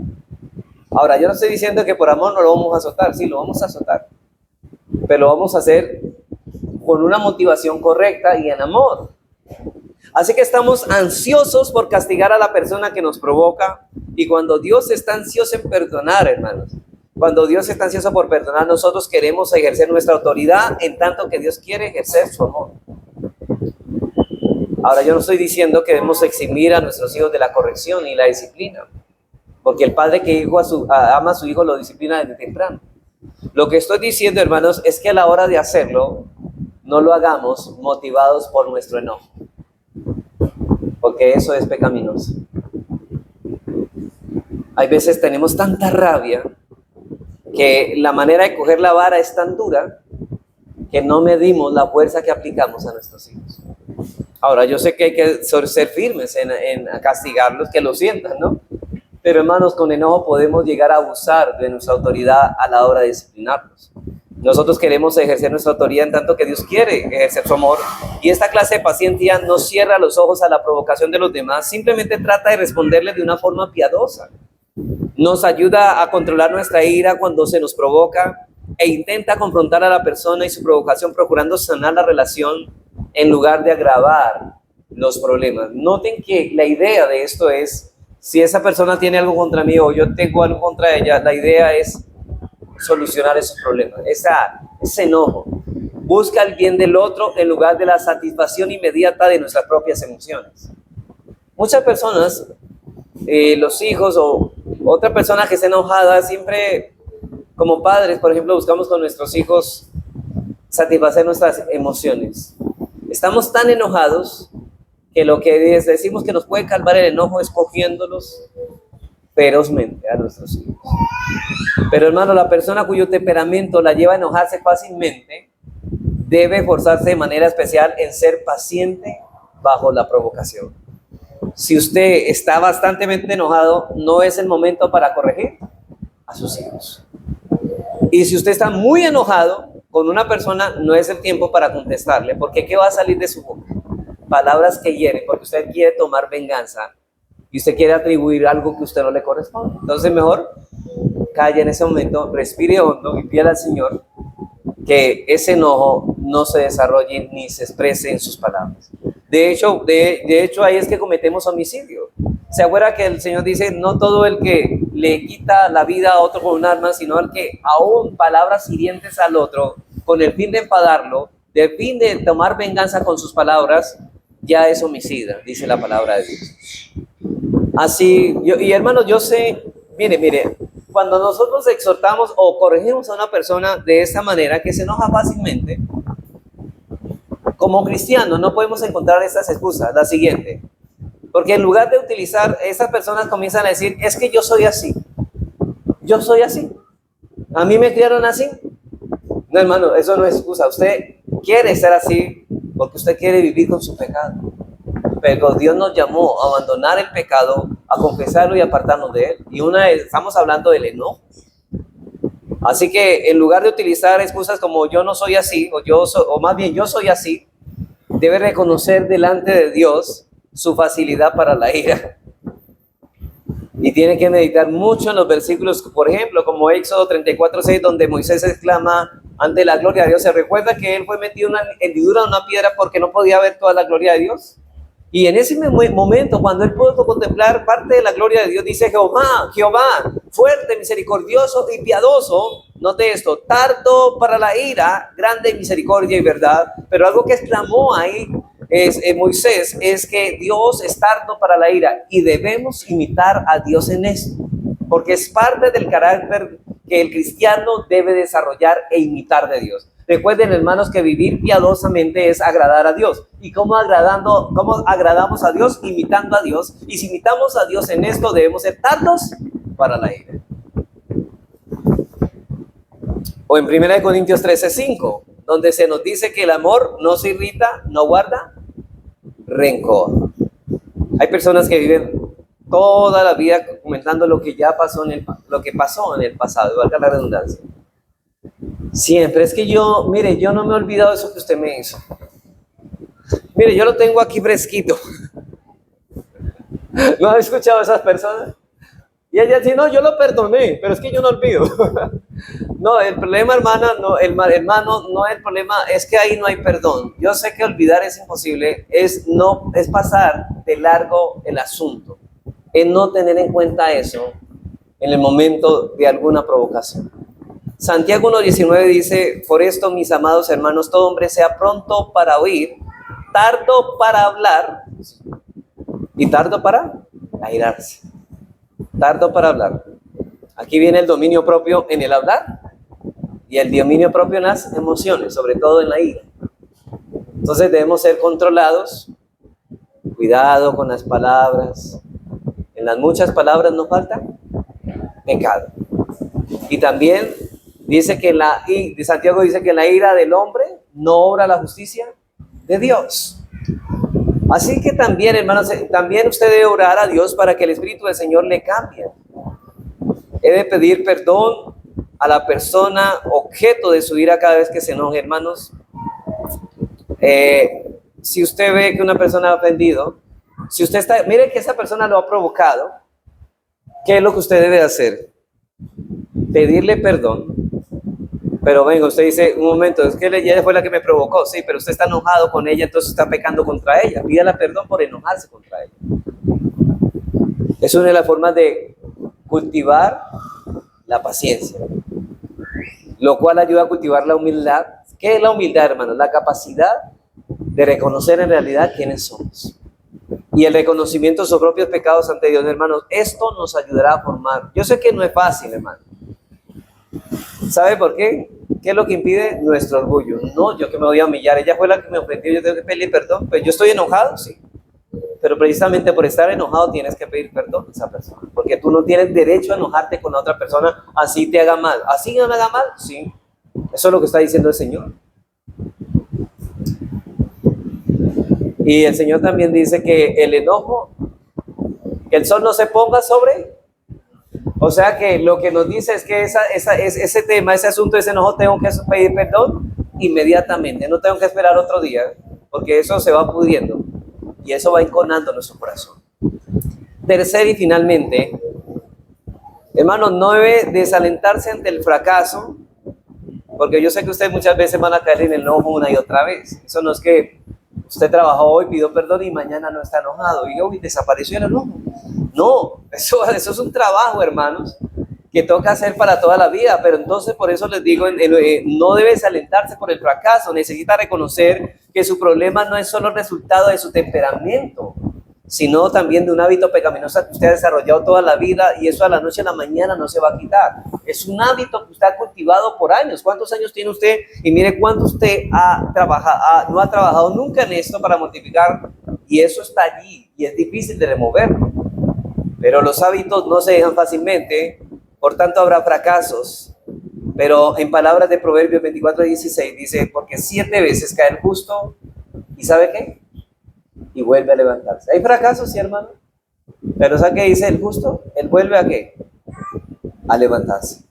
Ahora, yo no estoy diciendo que por amor no lo vamos a azotar. Sí, lo vamos a azotar. Pero lo vamos a hacer con una motivación correcta y en amor. Así que estamos ansiosos por castigar a la persona que nos provoca. Y cuando Dios está ansioso en perdonar, hermanos, cuando Dios está ansioso por perdonar, nosotros queremos ejercer nuestra autoridad en tanto que Dios quiere ejercer su amor. Ahora, yo no estoy diciendo que debemos eximir a nuestros hijos de la corrección y la disciplina, porque el padre que ama a su hijo lo disciplina desde temprano. Lo que estoy diciendo, hermanos, es que a la hora de hacerlo, no lo hagamos motivados por nuestro enojo, porque eso es pecaminoso. Hay veces tenemos tanta rabia que la manera de coger la vara es tan dura que no medimos la fuerza que aplicamos a nuestros hijos. Ahora, yo sé que hay que ser firmes en castigarlos, que lo sientan, ¿no? Pero hermanos, con enojo podemos llegar a abusar de nuestra autoridad a la hora de disciplinarnos. Nosotros queremos ejercer nuestra autoridad en tanto que Dios quiere ejercer su amor. Y esta clase de paciencia no cierra los ojos a la provocación de los demás, simplemente trata de responderles de una forma piadosa. Nos ayuda a controlar nuestra ira cuando se nos provoca e intenta confrontar a la persona y su provocación procurando sanar la relación en lugar de agravar los problemas. Noten que la idea de esto es, si esa persona tiene algo contra mí o yo tengo algo contra ella, la idea es solucionar esos problemas, ese enojo. Busca el bien del otro en lugar de la satisfacción inmediata de nuestras propias emociones. Muchas personas, los hijos o otra persona que esté enojada, siempre como padres, por ejemplo, buscamos con nuestros hijos satisfacer nuestras emociones. Estamos tan enojados que lo que decimos que nos puede calmar el enojo es cogiéndolos ferozmente a nuestros hijos. Pero hermano, la persona cuyo temperamento la lleva a enojarse fácilmente debe esforzarse de manera especial en ser paciente bajo la provocación. Si usted está bastante enojado, no es el momento para corregir a sus hijos. Y si usted está muy enojado con una persona, no es el tiempo para contestarle, porque ¿qué va a salir de su boca? Palabras que hieren, porque usted quiere tomar venganza y usted quiere atribuir algo que a usted no le corresponde. Entonces mejor calle en ese momento, respire hondo y pídale al Señor que ese enojo no se desarrolle ni se exprese en sus palabras. De hecho ahí es que cometemos homicidio. ¿Se acuerda que el Señor dice, no todo el que le quita la vida a otro con un arma, sino el que aún palabras hirientes al otro, con el fin de enfadarlo, de fin de tomar venganza con sus palabras, ya es homicida, dice la palabra de Dios. Así, y hermanos, yo sé, mire, cuando nosotros exhortamos o corregimos a una persona de esta manera, que se enoja fácilmente, como cristianos no podemos encontrar estas excusas, la siguiente, porque en lugar de utilizar, esas personas comienzan a decir, es que yo soy así, a mí me criaron así. No, hermano, eso no es excusa, usted quiere ser así porque usted quiere vivir con su pecado, pero Dios nos llamó a abandonar el pecado, a confesarlo y apartarnos de él, y estamos hablando del enojo. Así que en lugar de utilizar excusas como yo no soy así, o más bien yo soy así, debe reconocer delante de Dios su facilidad para la ira. Y tiene que meditar mucho en los versículos, por ejemplo, como Éxodo 34:6, donde Moisés exclama ante la gloria de Dios. ¿Se recuerda que él fue metido en una hendidura de una piedra porque no podía ver toda la gloria de Dios? Y en ese momento, cuando él pudo contemplar parte de la gloria de Dios, dice Jehová, fuerte, misericordioso y piadoso. Note esto, tardo para la ira, grande en misericordia y verdad. Pero algo que exclamó ahí Moisés es que Dios es tardo para la ira y debemos imitar a Dios en esto, porque es parte del carácter que el cristiano debe desarrollar e imitar de Dios. Recuerden, hermanos, que vivir piadosamente es agradar a Dios. ¿Y cómo agradamos a Dios? Imitando a Dios. Y si imitamos a Dios en esto, debemos ser tardos para la ira. O en 1 Corintios 13:5, donde se nos dice que el amor no se irrita, no guarda rencor. Hay personas que viven toda la vida comentando lo que ya pasó lo que pasó en el pasado, valga la redundancia. Siempre, es que yo no me he olvidado de eso que usted me hizo. Mire, yo lo tengo aquí fresquito. ¿No ha escuchado a esas personas? Y ella dice, no, yo lo perdoné, pero es que yo no olvido. No, el problema, hermano, no es el problema, es que ahí no hay perdón. Yo sé que olvidar es imposible, es pasar de largo el asunto, es no tener en cuenta eso en el momento de alguna provocación. Santiago 1:19 dice, por esto, mis amados hermanos, todo hombre sea pronto para oír, tardo para hablar y tardo para airarse. Tardo para hablar. Aquí viene el dominio propio en el hablar y el dominio propio en las emociones, sobre todo en la ira. Entonces debemos ser controlados. Cuidado con las palabras. En las muchas palabras no falta pecado. Y también dice que Santiago dice que la ira del hombre no obra la justicia de Dios. Así que también, hermanos, también usted debe orar a Dios para que el Espíritu del Señor le cambie. Debe pedir perdón a la persona objeto de su ira cada vez que se enoje, hermanos. Si usted ve que una persona ha ofendido, si usted está, mire que esa persona lo ha provocado, ¿qué es lo que usted debe hacer? Pedirle perdón. Pero venga, usted dice, un momento, es que ella fue la que me provocó, sí, pero usted está enojado con ella, entonces está pecando contra ella. Pídale perdón por enojarse contra ella. Es una de las formas de cultivar la paciencia, lo cual ayuda a cultivar la humildad. ¿Qué es la humildad, hermanos? La capacidad de reconocer en realidad quiénes somos. Y el reconocimiento de sus propios pecados ante Dios, hermanos, esto nos ayudará a formar. Yo sé que no es fácil, hermano. ¿Sabe por qué? ¿Qué es lo que impide? Nuestro orgullo. No, yo que me voy a humillar. Ella fue la que me ofendió, yo tengo que pedirle perdón. Pues yo estoy enojado, sí. Pero precisamente por estar enojado tienes que pedir perdón a esa persona. Porque tú no tienes derecho a enojarte con la otra persona así te haga mal. ¿Así no me haga mal? Sí. Eso es lo que está diciendo el Señor. Y el Señor también dice que el enojo, que el sol no se ponga sobre. O sea que lo que nos dice es que ese tema, ese asunto, ese enojo, tengo que pedir perdón inmediatamente. No tengo que esperar otro día, porque eso se va pudiendo y eso va enconando nuestro corazón. Tercero y finalmente, hermanos, no debe desalentarse ante el fracaso, porque yo sé que ustedes muchas veces van a caer en el enojo una y otra vez. Eso no es que usted trabajó hoy, pidió perdón y mañana no está enojado y hoy desapareció el enojo. No, eso es un trabajo, hermanos, que toca hacer para toda la vida. Pero entonces por eso les digo, no debe desalentarse por el fracaso. Necesita reconocer que su problema no es solo el resultado de su temperamento, sino también de un hábito pecaminoso que usted ha desarrollado toda la vida, y eso a la noche a la mañana no se va a quitar. Es un hábito que usted ha cultivado por años. ¿Cuántos años tiene usted? Y mire cuánto usted no ha trabajado nunca en esto para mortificar, y eso está allí y es difícil de removerlo. Pero los hábitos no se dejan fácilmente, por tanto habrá fracasos. Pero en palabras de Proverbios 24:16 dice, porque 7 veces cae el justo, ¿y sabe qué? Y vuelve a levantarse. Hay fracasos, sí, hermano. Pero ¿sabe qué dice el justo? Él vuelve a ¿qué? A levantarse.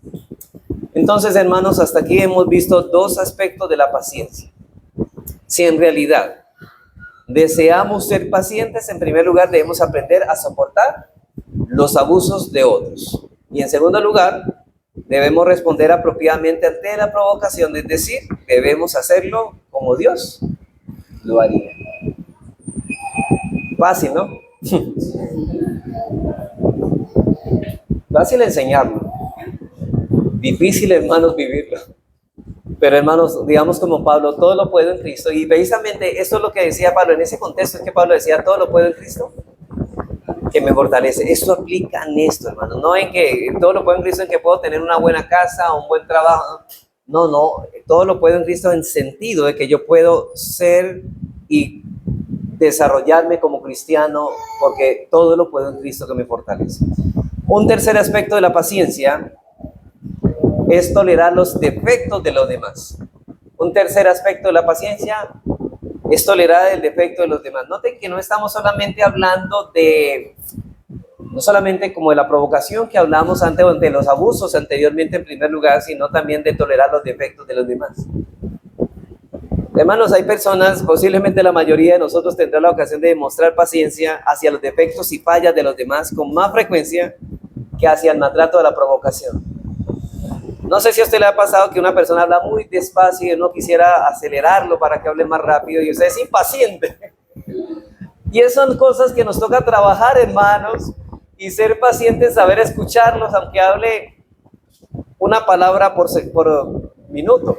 Entonces, hermanos, hasta aquí hemos visto 2 aspectos de la paciencia. Si en realidad deseamos ser pacientes, en primer lugar debemos aprender a soportar los abusos de otros. Y en segundo lugar, debemos responder apropiadamente ante la provocación, es decir, debemos hacerlo como Dios lo haría. Fácil, ¿no? Fácil enseñarlo. Difícil, hermanos, vivirlo. Pero, hermanos, digamos como Pablo, todo lo puedo en Cristo. Y precisamente eso es lo que decía Pablo en ese contexto, es que Pablo decía, todo lo puedo en Cristo que me fortalece. Esto aplica en esto, hermano. No en que todo lo puedo en Cristo en que puedo tener una buena casa, un buen trabajo. No. Todo lo puedo en Cristo en sentido de que yo puedo ser y desarrollarme como cristiano, porque todo lo puedo en Cristo que me fortalece. Un tercer aspecto de la paciencia es tolerar los defectos de los demás. Un tercer aspecto de la paciencia es tolerar el defecto de los demás. Noten que no estamos solamente hablando no solamente como de la provocación que hablamos antes, de los abusos anteriormente en primer lugar, sino también de tolerar los defectos de los demás. Hermanos, hay personas, posiblemente la mayoría de nosotros tendrá la ocasión de demostrar paciencia hacia los defectos y fallas de los demás con más frecuencia que hacia el maltrato de la provocación. No sé si a usted le ha pasado que una persona habla muy despacio y uno quisiera acelerarlo para que hable más rápido y usted es impaciente. Y esas son cosas que nos toca trabajar, hermanos, y ser pacientes, saber escucharlos, aunque hable una palabra por minuto.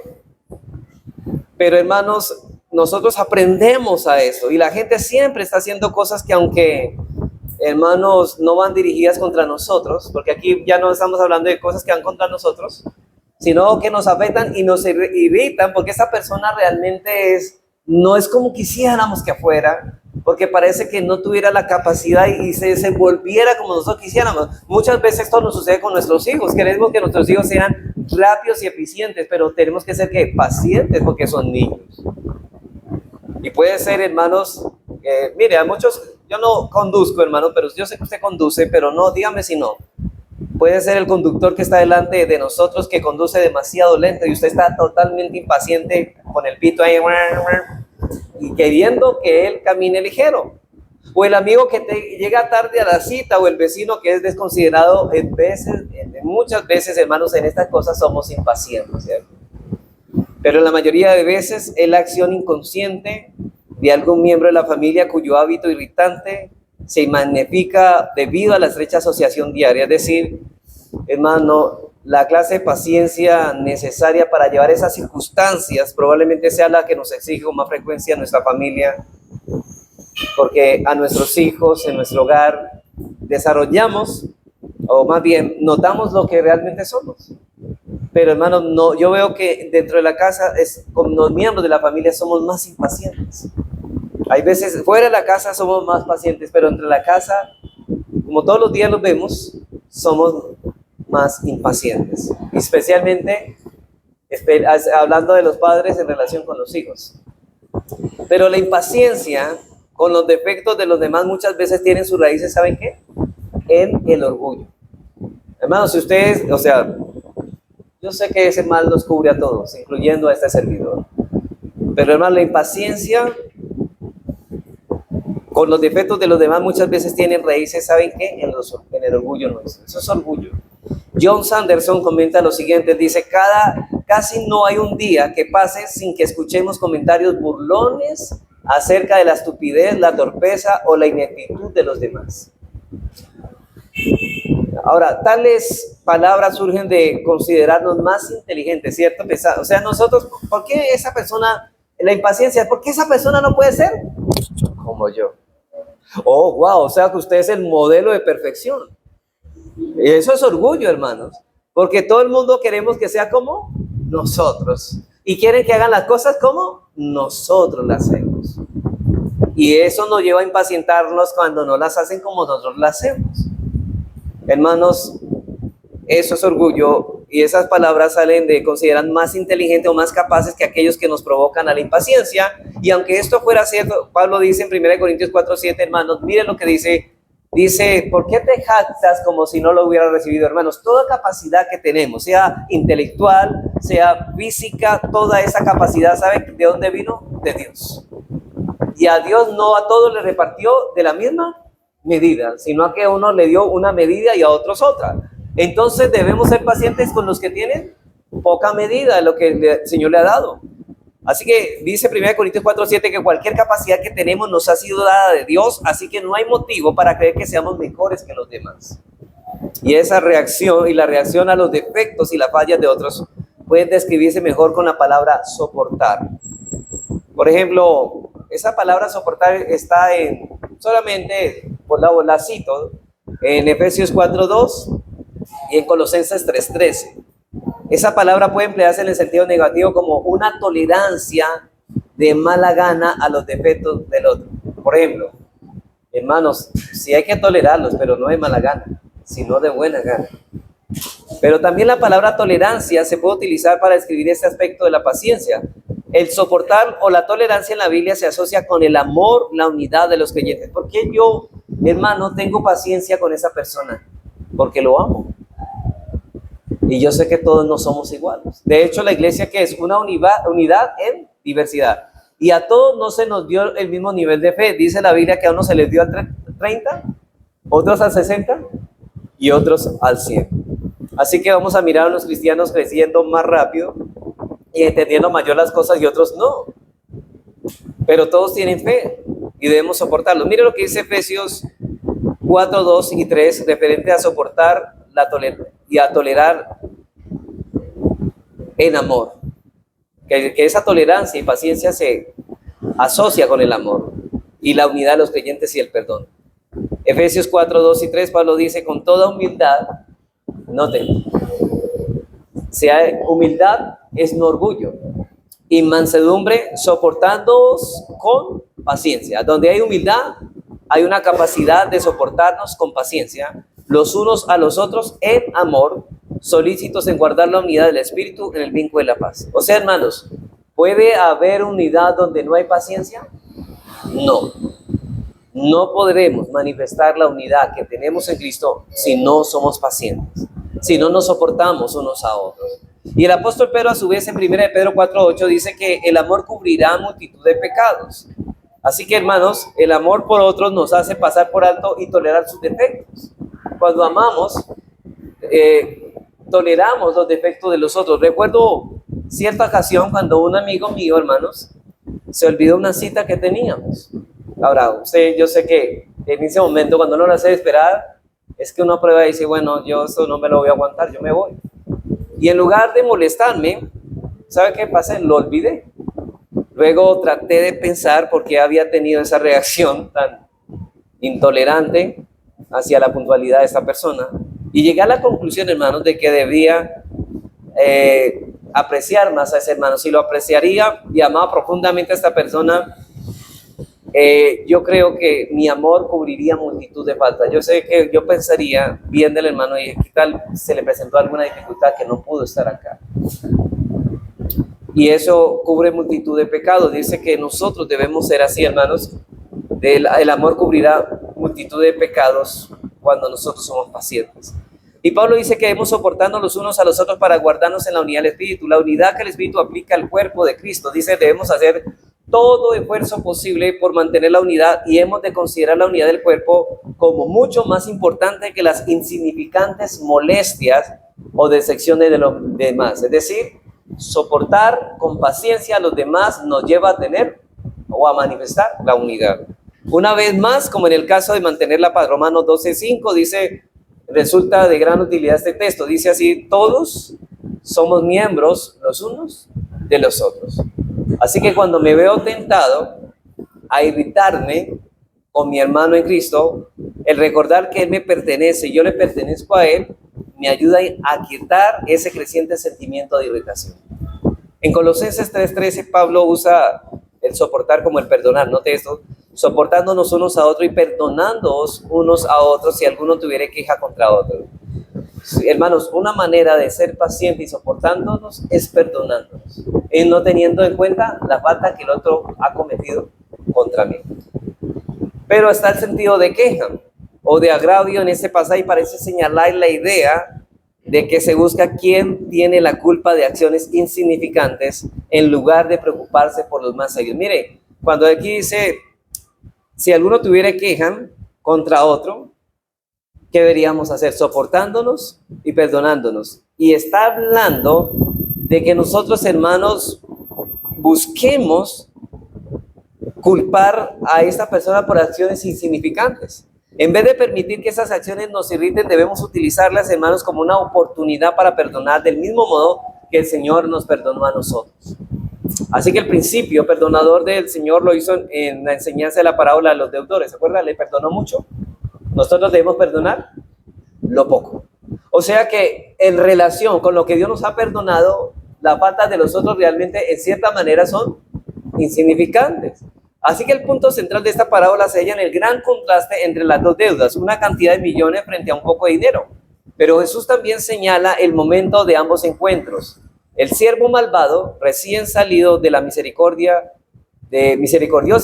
Pero, hermanos, nosotros aprendemos a eso y la gente siempre está haciendo cosas que, aunque, hermanos, no van dirigidas contra nosotros, porque aquí ya no estamos hablando de cosas que van contra nosotros, sino que nos afectan y nos irritan, porque esa persona realmente no es como quisiéramos que fuera, porque parece que no tuviera la capacidad y se desenvolviera como nosotros quisiéramos. Muchas veces esto nos sucede con nuestros hijos. Queremos que nuestros hijos sean rápidos y eficientes, pero tenemos que ser pacientes porque son niños. Y puede ser, hermanos, Mire, a muchos, yo no conduzco, hermano, pero yo sé que usted conduce, pero no, dígame si no. Puede ser el conductor que está delante de nosotros que conduce demasiado lento y usted está totalmente impaciente con el pito ahí y queriendo que él camine ligero. O el amigo que llega tarde a la cita, o el vecino que es desconsiderado. Muchas veces, hermanos, en estas cosas somos impacientes, ¿cierto? Pero la mayoría de veces es la acción inconsciente de algún miembro de la familia cuyo hábito irritante se magnifica debido a la estrecha asociación diaria. Es decir, hermano, la clase de paciencia necesaria para llevar esas circunstancias probablemente sea la que nos exige con más frecuencia nuestra familia, porque a nuestros hijos en nuestro hogar desarrollamos, o más bien notamos lo que realmente somos. Pero hermano, no, yo veo que dentro de la casa, con los miembros de la familia somos más impacientes. Hay veces fuera de la casa somos más pacientes, pero entre la casa, como todos los días los vemos, somos más impacientes. Especialmente hablando de los padres en relación con los hijos. Pero la impaciencia con los defectos de los demás muchas veces tienen sus raíces, ¿saben qué? En el orgullo. Hermanos, si ustedes, o sea, yo sé que ese mal los cubre a todos, incluyendo a este servidor. Pero hermanos, la impaciencia con los defectos de los demás muchas veces tienen raíces, ¿saben qué? En el orgullo nuestro. Eso es orgullo. John Sanderson comenta lo siguiente, dice, casi no hay un día que pase sin que escuchemos comentarios burlones acerca de la estupidez, la torpeza o la ineptitud de los demás. Ahora, tales palabras surgen de considerarnos más inteligentes, ¿cierto? O sea, nosotros, ¿por qué esa persona, la impaciencia, por qué esa persona no puede ser como yo? Oh, wow, o sea que usted es el modelo de perfección. Y eso es orgullo, hermanos, porque todo el mundo queremos que sea como nosotros y quieren que hagan las cosas como nosotros las hacemos. Y eso nos lleva a impacientarnos cuando no las hacen como nosotros las hacemos. Hermanos, eso es orgullo, y esas palabras salen de considerar más inteligentes o más capaces que aquellos que nos provocan a la impaciencia. Y aunque esto fuera cierto, Pablo dice en 1 Corintios 4:7, hermanos, miren lo que dice, ¿por qué te jactas como si no lo hubieras recibido? Hermanos, toda capacidad que tenemos, sea intelectual, sea física, toda esa capacidad, ¿saben de dónde vino? De Dios. Y a Dios no a todos le repartió de la misma medida, sino a que a uno le dio una medida y a otros otra. Entonces debemos ser pacientes con los que tienen poca medida de lo que el Señor le ha dado. Así que dice 1 Corintios 4:7 que cualquier capacidad que tenemos nos ha sido dada de Dios, así que no hay motivo para creer que seamos mejores que los demás. Y esa reacción y la reacción a los defectos y las fallas de otros puede describirse mejor con la palabra soportar. Por ejemplo, esa palabra soportar está solamente, por la cito, en Efesios 4:2 y en Colosenses 3:13. Esa palabra puede emplearse en el sentido negativo como una tolerancia de mala gana a los defectos del otro. Por ejemplo, hermanos, sí hay que tolerarlos, pero no de mala gana, sino de buena gana. Pero también la palabra tolerancia se puede utilizar para describir este aspecto de la paciencia. El soportar o la tolerancia en la Biblia se asocia con el amor, la unidad de los creyentes. ¿Por qué yo, hermano, tengo paciencia con esa persona? Porque lo amo. Y yo sé que todos no somos iguales. De hecho, la iglesia que es una unidad en diversidad. Y a todos no se nos dio el mismo nivel de fe. Dice la Biblia que a unos se les dio al 30, otros al 60 y otros al 100. Así que vamos a mirar a los cristianos creciendo más rápido y entendiendo mayor las cosas y otros no. Pero todos tienen fe y debemos soportarlo. Mire lo que dice Efesios 4:2 y 3 referente a soportar y a tolerar en amor. Que esa tolerancia y paciencia se asocia con el amor y la unidad de los creyentes y el perdón. Efesios 4:2 y 3, Pablo dice, con toda humildad, noten, humildad es no orgullo, y mansedumbre, soportándoos con paciencia. Donde hay humildad, hay una capacidad de soportarnos con paciencia, los unos a los otros en amor, solícitos en guardar la unidad del espíritu en el vínculo de la paz. O sea, hermanos, ¿puede haber unidad donde no hay paciencia? No. no podremos manifestar la unidad que tenemos en Cristo si no somos pacientes, si no nos soportamos unos a otros. Y el apóstol Pedro, a su vez, en 1 Pedro 4:8 dice que el amor cubrirá multitud de pecados. Así que, hermanos, el amor por otros nos hace pasar por alto y tolerar sus defectos. Cuando amamos, toleramos los defectos de los otros. Recuerdo cierta ocasión cuando un amigo mío, hermanos, se olvidó una cita que teníamos. Ahora, yo sé que en ese momento, cuando uno lo hace esperar, es que uno prueba y dice, bueno, yo eso no me lo voy a aguantar, yo me voy. Y en lugar de molestarme, ¿sabe qué pasa? Lo olvidé. Luego traté de pensar por qué había tenido esa reacción tan intolerante hacia la puntualidad de esta persona. Y llegué a la conclusión, hermanos, de que debía apreciar más a ese hermano. Si lo apreciaría y amaba profundamente a esta persona, yo creo que mi amor cubriría multitud de faltas. Yo sé que yo pensaría bien del hermano y qué tal se le presentó alguna dificultad que no pudo estar acá. Y eso cubre multitud de pecados. Dice que nosotros debemos ser así, hermanos. El amor cubrirá multitud de pecados cuando nosotros somos pacientes. Y Pablo dice que debemos soportarnos los unos a los otros para guardarnos en la unidad del Espíritu. La unidad que el Espíritu aplica al cuerpo de Cristo. Dice, debemos hacer todo esfuerzo posible por mantener la unidad y hemos de considerar la unidad del cuerpo como mucho más importante que las insignificantes molestias o decepciones de los demás. Es decir, soportar con paciencia a los demás nos lleva a tener o a manifestar la unidad. Una vez más, como en el caso de mantener la paz, Romanos 12:5 dice, resulta de gran utilidad este texto, dice así, todos somos miembros los unos de los otros. Así que cuando me veo tentado a irritarme con mi hermano en Cristo, el recordar que Él me pertenece y yo le pertenezco a Él, me ayuda a quitar ese creciente sentimiento de irritación. En Colosenses 3:13, Pablo usa el soportar como el perdonar. Note esto, soportándonos unos a otros y perdonándoos unos a otros si alguno tuviera queja contra otro. Sí, hermanos, una manera de ser paciente y soportándonos es perdonándonos y no teniendo en cuenta la falta que el otro ha cometido contra mí. Pero está el sentido de queja o de agravio en este pasaje y parece señalar la idea de que se busca quién tiene la culpa de acciones insignificantes en lugar de preocuparse por los más serios. Mire, cuando aquí dice, si alguno tuviera queja contra otro, ¿qué deberíamos hacer? Soportándonos y perdonándonos. Y está hablando de que nosotros, hermanos, busquemos culpar a esta persona por acciones insignificantes. En vez de permitir que esas acciones nos irriten, debemos utilizarlas, hermanos, como una oportunidad para perdonar del mismo modo que el Señor nos perdonó a nosotros. Así que el principio perdonador del Señor lo hizo en la enseñanza de la parábola de los deudores. ¿Se acuerdan? Le perdonó mucho. Nosotros debemos perdonar lo poco. O sea que en relación con lo que Dios nos ha perdonado, las faltas de los otros realmente en cierta manera son insignificantes. Así que el punto central de esta parábola se halla en el gran contraste entre las dos deudas, una cantidad de millones frente a un poco de dinero. Pero Jesús también señala el momento de ambos encuentros. El siervo malvado, recién salido de la misericordiosa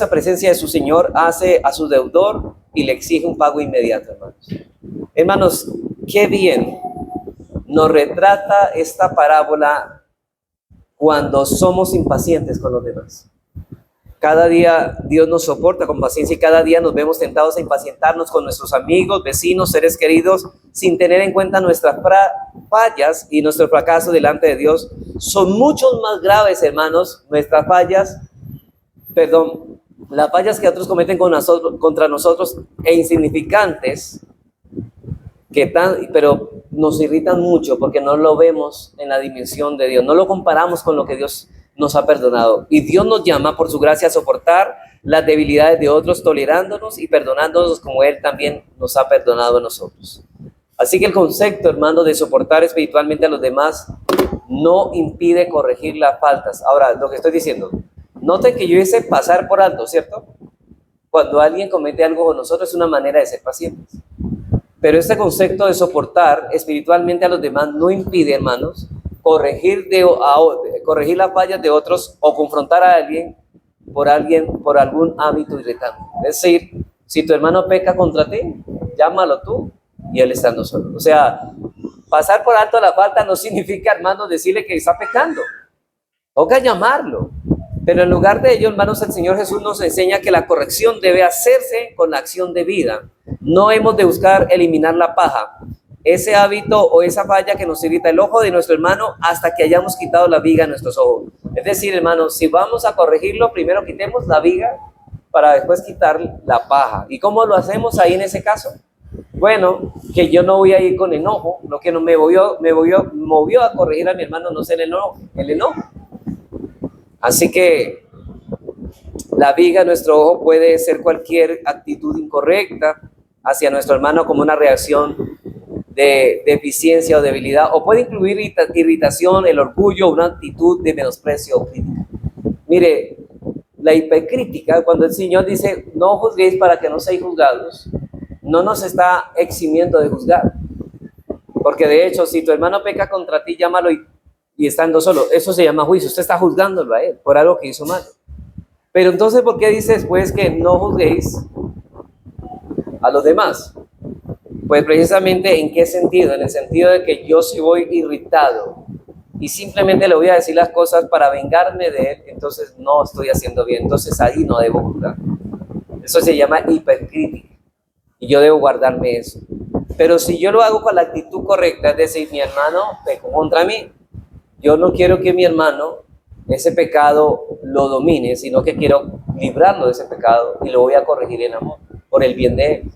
presencia de su Señor, hace a su deudor y le exige un pago inmediato, hermanos. Hermanos, qué bien nos retrata esta parábola cuando somos impacientes con los demás. Cada día Dios nos soporta con paciencia y cada día nos vemos tentados a impacientarnos con nuestros amigos, vecinos, seres queridos, sin tener en cuenta nuestras fallas y nuestro fracaso delante de Dios. Son muchos más graves, hermanos, nuestras fallas, las fallas que otros cometen contra nosotros e insignificantes, pero nos irritan mucho porque no lo vemos en la dimensión de Dios, no lo comparamos con lo que Dios nos ha perdonado. Y Dios nos llama por su gracia a soportar las debilidades de otros, tolerándonos y perdonándonos como Él también nos ha perdonado a nosotros. Así que el concepto, hermano, de soportar espiritualmente a los demás no impide corregir las faltas. Ahora, lo que estoy diciendo, noten que yo hice pasar por alto, ¿cierto? Cuando alguien comete algo con nosotros es una manera de ser pacientes. Pero este concepto de soportar espiritualmente a los demás no impide, hermanos, corregir las fallas de otros o confrontar a alguien por algún hábito irritante. Es decir, Si tu hermano peca contra ti, llámalo tú y él estando solo. O sea, pasar por alto la falta no significa, hermanos, decirle que está pecando. Toca llamarlo. Pero en lugar de ello, hermanos, el Señor Jesús nos enseña que la corrección debe hacerse con la acción de vida. No hemos de buscar eliminar la paja, ese hábito o esa falla que nos irrita el ojo de nuestro hermano hasta que hayamos quitado la viga en nuestros ojos. Es decir, hermanos, si vamos a corregirlo, primero quitemos la viga para después quitar la paja. ¿Y cómo lo hacemos ahí en ese caso? Bueno, que yo no voy a ir con enojo. Lo que me movió a corregir a mi hermano no es el enojo. Así que la viga en nuestro ojo puede ser cualquier actitud incorrecta hacia nuestro hermano como una reacción de deficiencia o debilidad, o puede incluir irritación, el orgullo, una actitud de menosprecio o crítica. Mire, la hipercrítica, cuando el Señor dice no juzguéis para que no seáis juzgados, no nos está eximiendo de juzgar, porque de hecho si tu hermano peca contra ti, llámalo y estando solo, eso se llama juicio. Usted está juzgándolo a él por algo que hizo mal. Pero entonces, ¿por qué dice después que no juzguéis a los demás? Pues precisamente, ¿en qué sentido? En el sentido de que yo si voy irritado y simplemente le voy a decir las cosas para vengarme de él, entonces no estoy haciendo bien, entonces ahí no debo juzgar. Eso se llama hipercrítica y yo debo guardarme eso. Pero si yo lo hago con la actitud correcta, es decir, mi hermano pecó contra mí, yo no quiero que mi hermano ese pecado lo domine, sino que quiero librarlo de ese pecado y lo voy a corregir en amor, por el bien de él.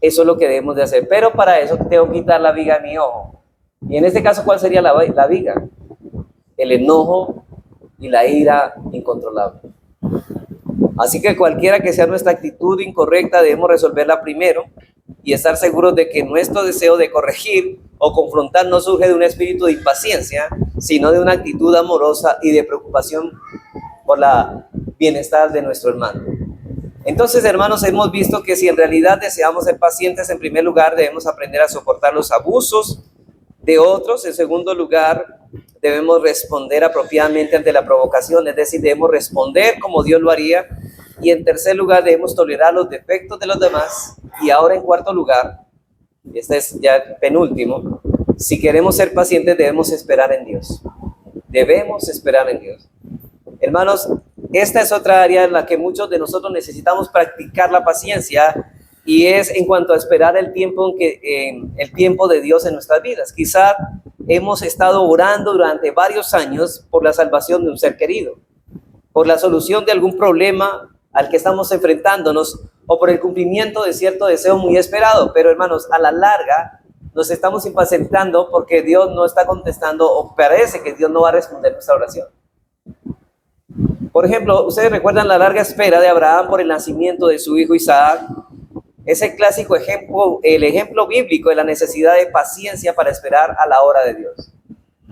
Eso es lo que debemos de hacer. Pero para eso tengo que quitar la viga de mi ojo. Y en este caso, ¿cuál sería la viga? El enojo y la ira incontrolable. Así que cualquiera que sea nuestra actitud incorrecta, debemos resolverla primero y estar seguros de que nuestro deseo de corregir o confrontar no surge de un espíritu de impaciencia, sino de una actitud amorosa y de preocupación por la bienestar de nuestro hermano. Entonces, hermanos, hemos visto que si en realidad deseamos ser pacientes, en primer lugar debemos aprender a soportar los abusos de otros. En segundo lugar, debemos responder apropiadamente ante la provocación, es decir, debemos responder como Dios lo haría. Y en tercer lugar, debemos tolerar los defectos de los demás. Y ahora en cuarto lugar, este es ya el penúltimo, si queremos ser pacientes debemos esperar en Dios. Debemos esperar en Dios. Hermanos, esta es otra área en la que muchos de nosotros necesitamos practicar la paciencia, y es en cuanto a esperar el tiempo de Dios en nuestras vidas. Quizá hemos estado orando durante varios años por la salvación de un ser querido, por la solución de algún problema al que estamos enfrentándonos, o por el cumplimiento de cierto deseo muy esperado. Pero hermanos, a la larga nos estamos impacientando porque Dios no está contestando, o parece que Dios no va a responder nuestra oración. Por ejemplo, ustedes recuerdan la larga espera de Abraham por el nacimiento de su hijo Isaac. Es el clásico ejemplo, el ejemplo bíblico de la necesidad de paciencia para esperar a la hora de Dios.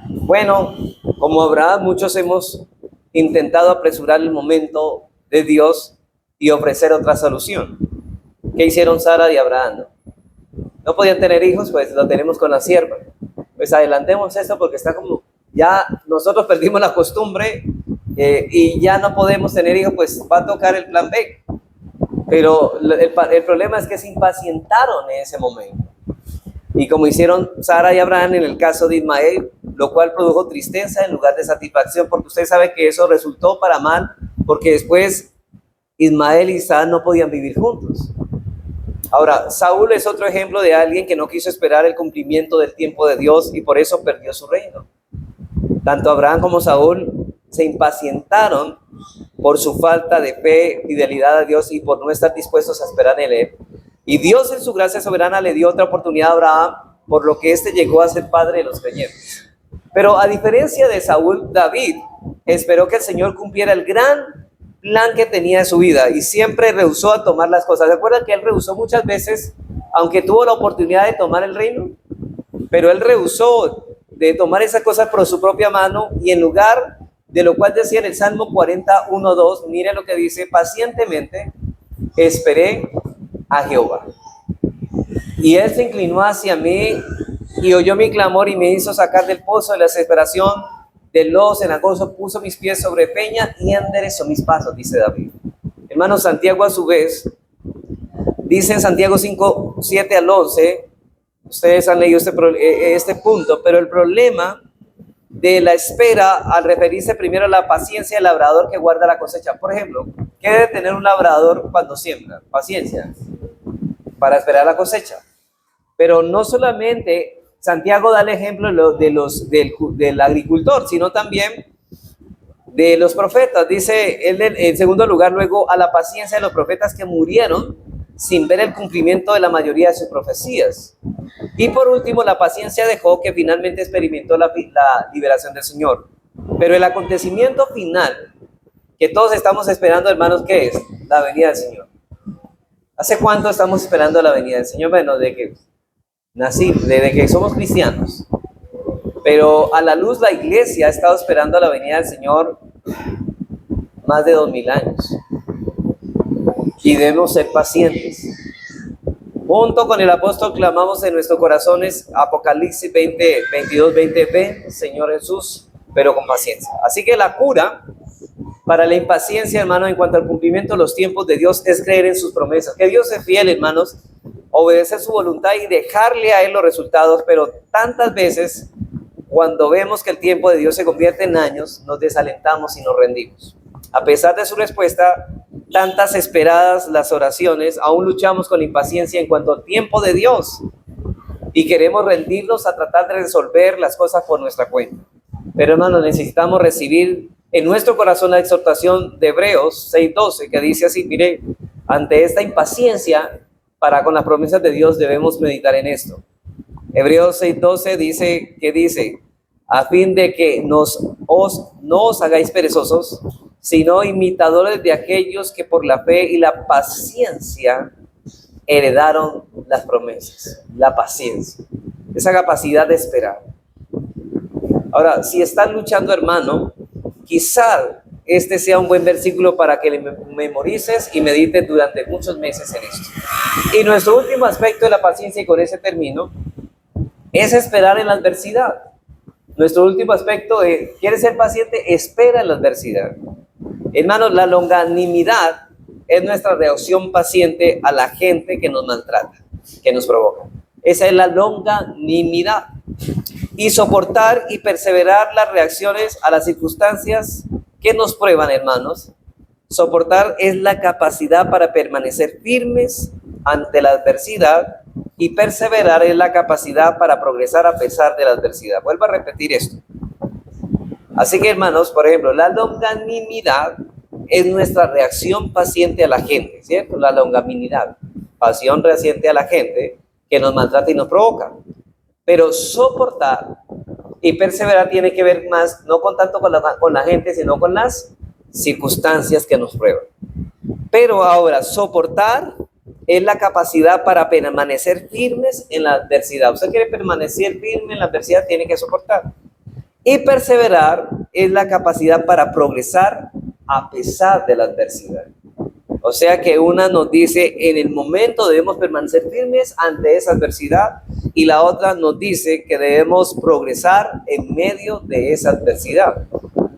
Bueno, como Abraham, muchos hemos intentado apresurar el momento de Dios y ofrecer otra solución. ¿Qué hicieron Sara y Abraham? No podían tener hijos, pues lo tenemos con la sierva. Pues adelantemos esto porque está como, ya nosotros perdimos la costumbre y ya no podemos tener hijos, pues va a tocar el plan B. Pero el problema es que se impacientaron en ese momento. Y como hicieron Sara y Abraham en el caso de Ismael, lo cual produjo tristeza en lugar de satisfacción, porque usted sabe que eso resultó para mal, porque después Ismael y Sara no podían vivir juntos. Ahora, Saúl es otro ejemplo de alguien que no quiso esperar el cumplimiento del tiempo de Dios y por eso perdió su reino. Tanto Abraham como Saúl se impacientaron por su falta de fe, fidelidad a Dios y por no estar dispuestos a esperar en él. Y Dios en su gracia soberana le dio otra oportunidad a Abraham, por lo que éste llegó a ser padre de los creyentes. Pero a diferencia de Saúl, David esperó que el Señor cumpliera el gran plan que tenía en su vida y siempre rehusó a tomar las cosas. ¿Se acuerdan que él rehusó muchas veces, aunque tuvo la oportunidad de tomar el reino? Pero él rehusó de tomar esas cosas por su propia mano, y en lugar de lo cual decía en el Salmo 41:2, mire lo que dice: pacientemente esperé a Jehová, y él se inclinó hacia mí y oyó mi clamor y me hizo sacar del pozo de la desesperación, del lodo cenagoso, puso mis pies sobre peña y enderezó mis pasos, dice David. Hermano, Santiago a su vez Dice en Santiago 5, 7 al 11, ustedes han leído este punto, pero el problema de la espera al referirse primero a la paciencia del labrador que guarda la cosecha. Por ejemplo, ¿qué debe tener un labrador cuando siembra? Paciencia para esperar la cosecha. Pero no solamente Santiago da el ejemplo del agricultor, sino también de los profetas. Dice él en segundo lugar, luego, a la paciencia de los profetas que murieron sin ver el cumplimiento de la mayoría de sus profecías. Y por último, la paciencia de Job, que finalmente experimentó la liberación del Señor. Pero el acontecimiento final que todos estamos esperando, hermanos, ¿qué es? La venida del Señor. ¿Hace cuánto estamos esperando la venida del Señor? Bueno, desde que somos cristianos. Pero a la luz la iglesia ha estado esperando la venida del Señor más de 2000 años. Y debemos ser pacientes. Junto con el apóstol clamamos en nuestros corazones Apocalipsis 20, 22, 20, ven, Señor Jesús, pero con paciencia. Así que la cura para la impaciencia, hermano, en cuanto al cumplimiento de los tiempos de Dios, es creer en sus promesas. Que Dios es fiel, hermanos, obedecer su voluntad y dejarle a Él los resultados, pero tantas veces, cuando vemos que el tiempo de Dios se convierte en años, nos desalentamos y nos rendimos. A pesar de su respuesta, tantas esperadas las oraciones, aún luchamos con la impaciencia en cuanto al tiempo de Dios y queremos rendirnos a tratar de resolver las cosas por nuestra cuenta. Pero hermanos, necesitamos recibir en nuestro corazón la exhortación de Hebreos 6:12, que dice así, mire, ante esta impaciencia para con las promesas de Dios debemos meditar en esto. Hebreos 6:12 dice, a fin de que no os hagáis perezosos, sino imitadores de aquellos que por la fe y la paciencia heredaron las promesas. La paciencia, esa capacidad de esperar. Ahora, si estás luchando, hermano, quizá este sea un buen versículo para que le memorices y medites durante muchos meses en esto. Y nuestro último aspecto de la paciencia, y con ese termino, es esperar en la adversidad. Nuestro último aspecto es, ¿quieres ser paciente? Espera en la adversidad. Hermanos, la longanimidad es nuestra reacción paciente a la gente que nos maltrata, que nos provoca. Esa es la longanimidad. Y soportar y perseverar las reacciones a las circunstancias que nos prueban, hermanos. Soportar es la capacidad para permanecer firmes ante la adversidad, y perseverar es la capacidad para progresar a pesar de la adversidad. Vuelvo a repetir esto. Así que, hermanos, por ejemplo, la longanimidad es nuestra reacción paciente a la gente, ¿cierto? La longanimidad, pasión reciente a la gente que nos maltrata y nos provoca. Pero soportar y perseverar tiene que ver más, no con tanto con la gente, sino con las circunstancias que nos prueban. Pero ahora, soportar es la capacidad para permanecer firmes en la adversidad. Usted quiere permanecer firme en la adversidad, tiene que soportar. Y perseverar es la capacidad para progresar a pesar de la adversidad. O sea que una nos dice, en el momento debemos permanecer firmes ante esa adversidad, y la otra nos dice que debemos progresar en medio de esa adversidad.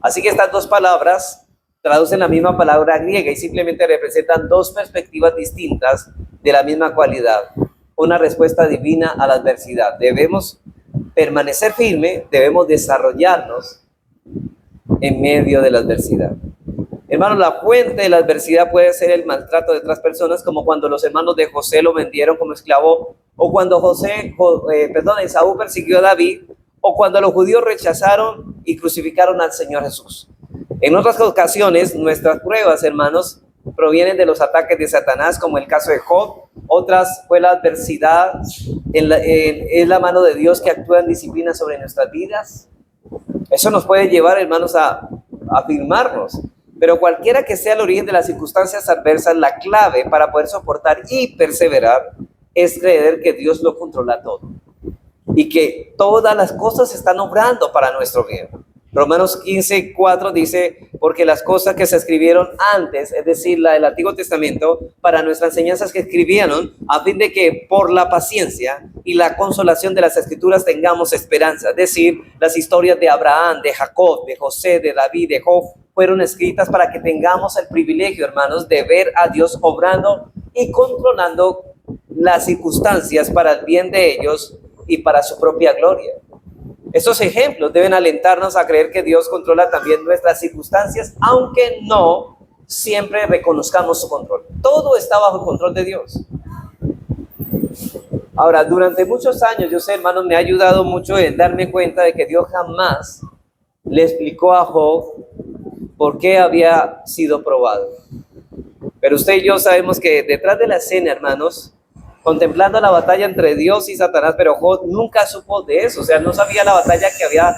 Así que estas dos palabras traducen la misma palabra griega y simplemente representan dos perspectivas distintas de la misma cualidad. Una respuesta divina a la adversidad. Debemos permanecer firme, debemos desarrollarnos en medio de la adversidad. Hermanos, la fuente de la adversidad puede ser el maltrato de otras personas, como cuando los hermanos de José lo vendieron como esclavo, o cuando Esaú persiguió a David, o cuando los judíos rechazaron y crucificaron al Señor Jesús. En otras ocasiones, nuestras pruebas, hermanos, provienen de los ataques de Satanás, como el caso de Job. Otras fue la adversidad, es la mano de Dios que actúa en disciplina sobre nuestras vidas. Eso nos puede llevar, hermanos, a afirmarnos. Pero cualquiera que sea el origen de las circunstancias adversas, la clave para poder soportar y perseverar es creer que Dios lo controla todo y que todas las cosas están obrando para nuestro bien. Romanos 15:4 dice, porque las cosas que se escribieron antes, es decir, la del Antiguo Testamento, para nuestras enseñanzas que escribieron, a fin de que por la paciencia y la consolación de las Escrituras tengamos esperanza. Es decir, las historias de Abraham, de Jacob, de José, de David, de Job, fueron escritas para que tengamos el privilegio, hermanos, de ver a Dios obrando y controlando las circunstancias para el bien de ellos y para su propia gloria. Estos ejemplos deben alentarnos a creer que Dios controla también nuestras circunstancias, aunque no siempre reconozcamos su control. Todo está bajo el control de Dios. Ahora, durante muchos años, yo sé, hermanos, me ha ayudado mucho en darme cuenta de que Dios jamás le explicó a Job por qué había sido probado. Pero usted y yo sabemos que detrás de la escena, hermanos, contemplando la batalla entre Dios y Satanás, pero Job nunca supo de eso, o sea, no sabía la batalla que había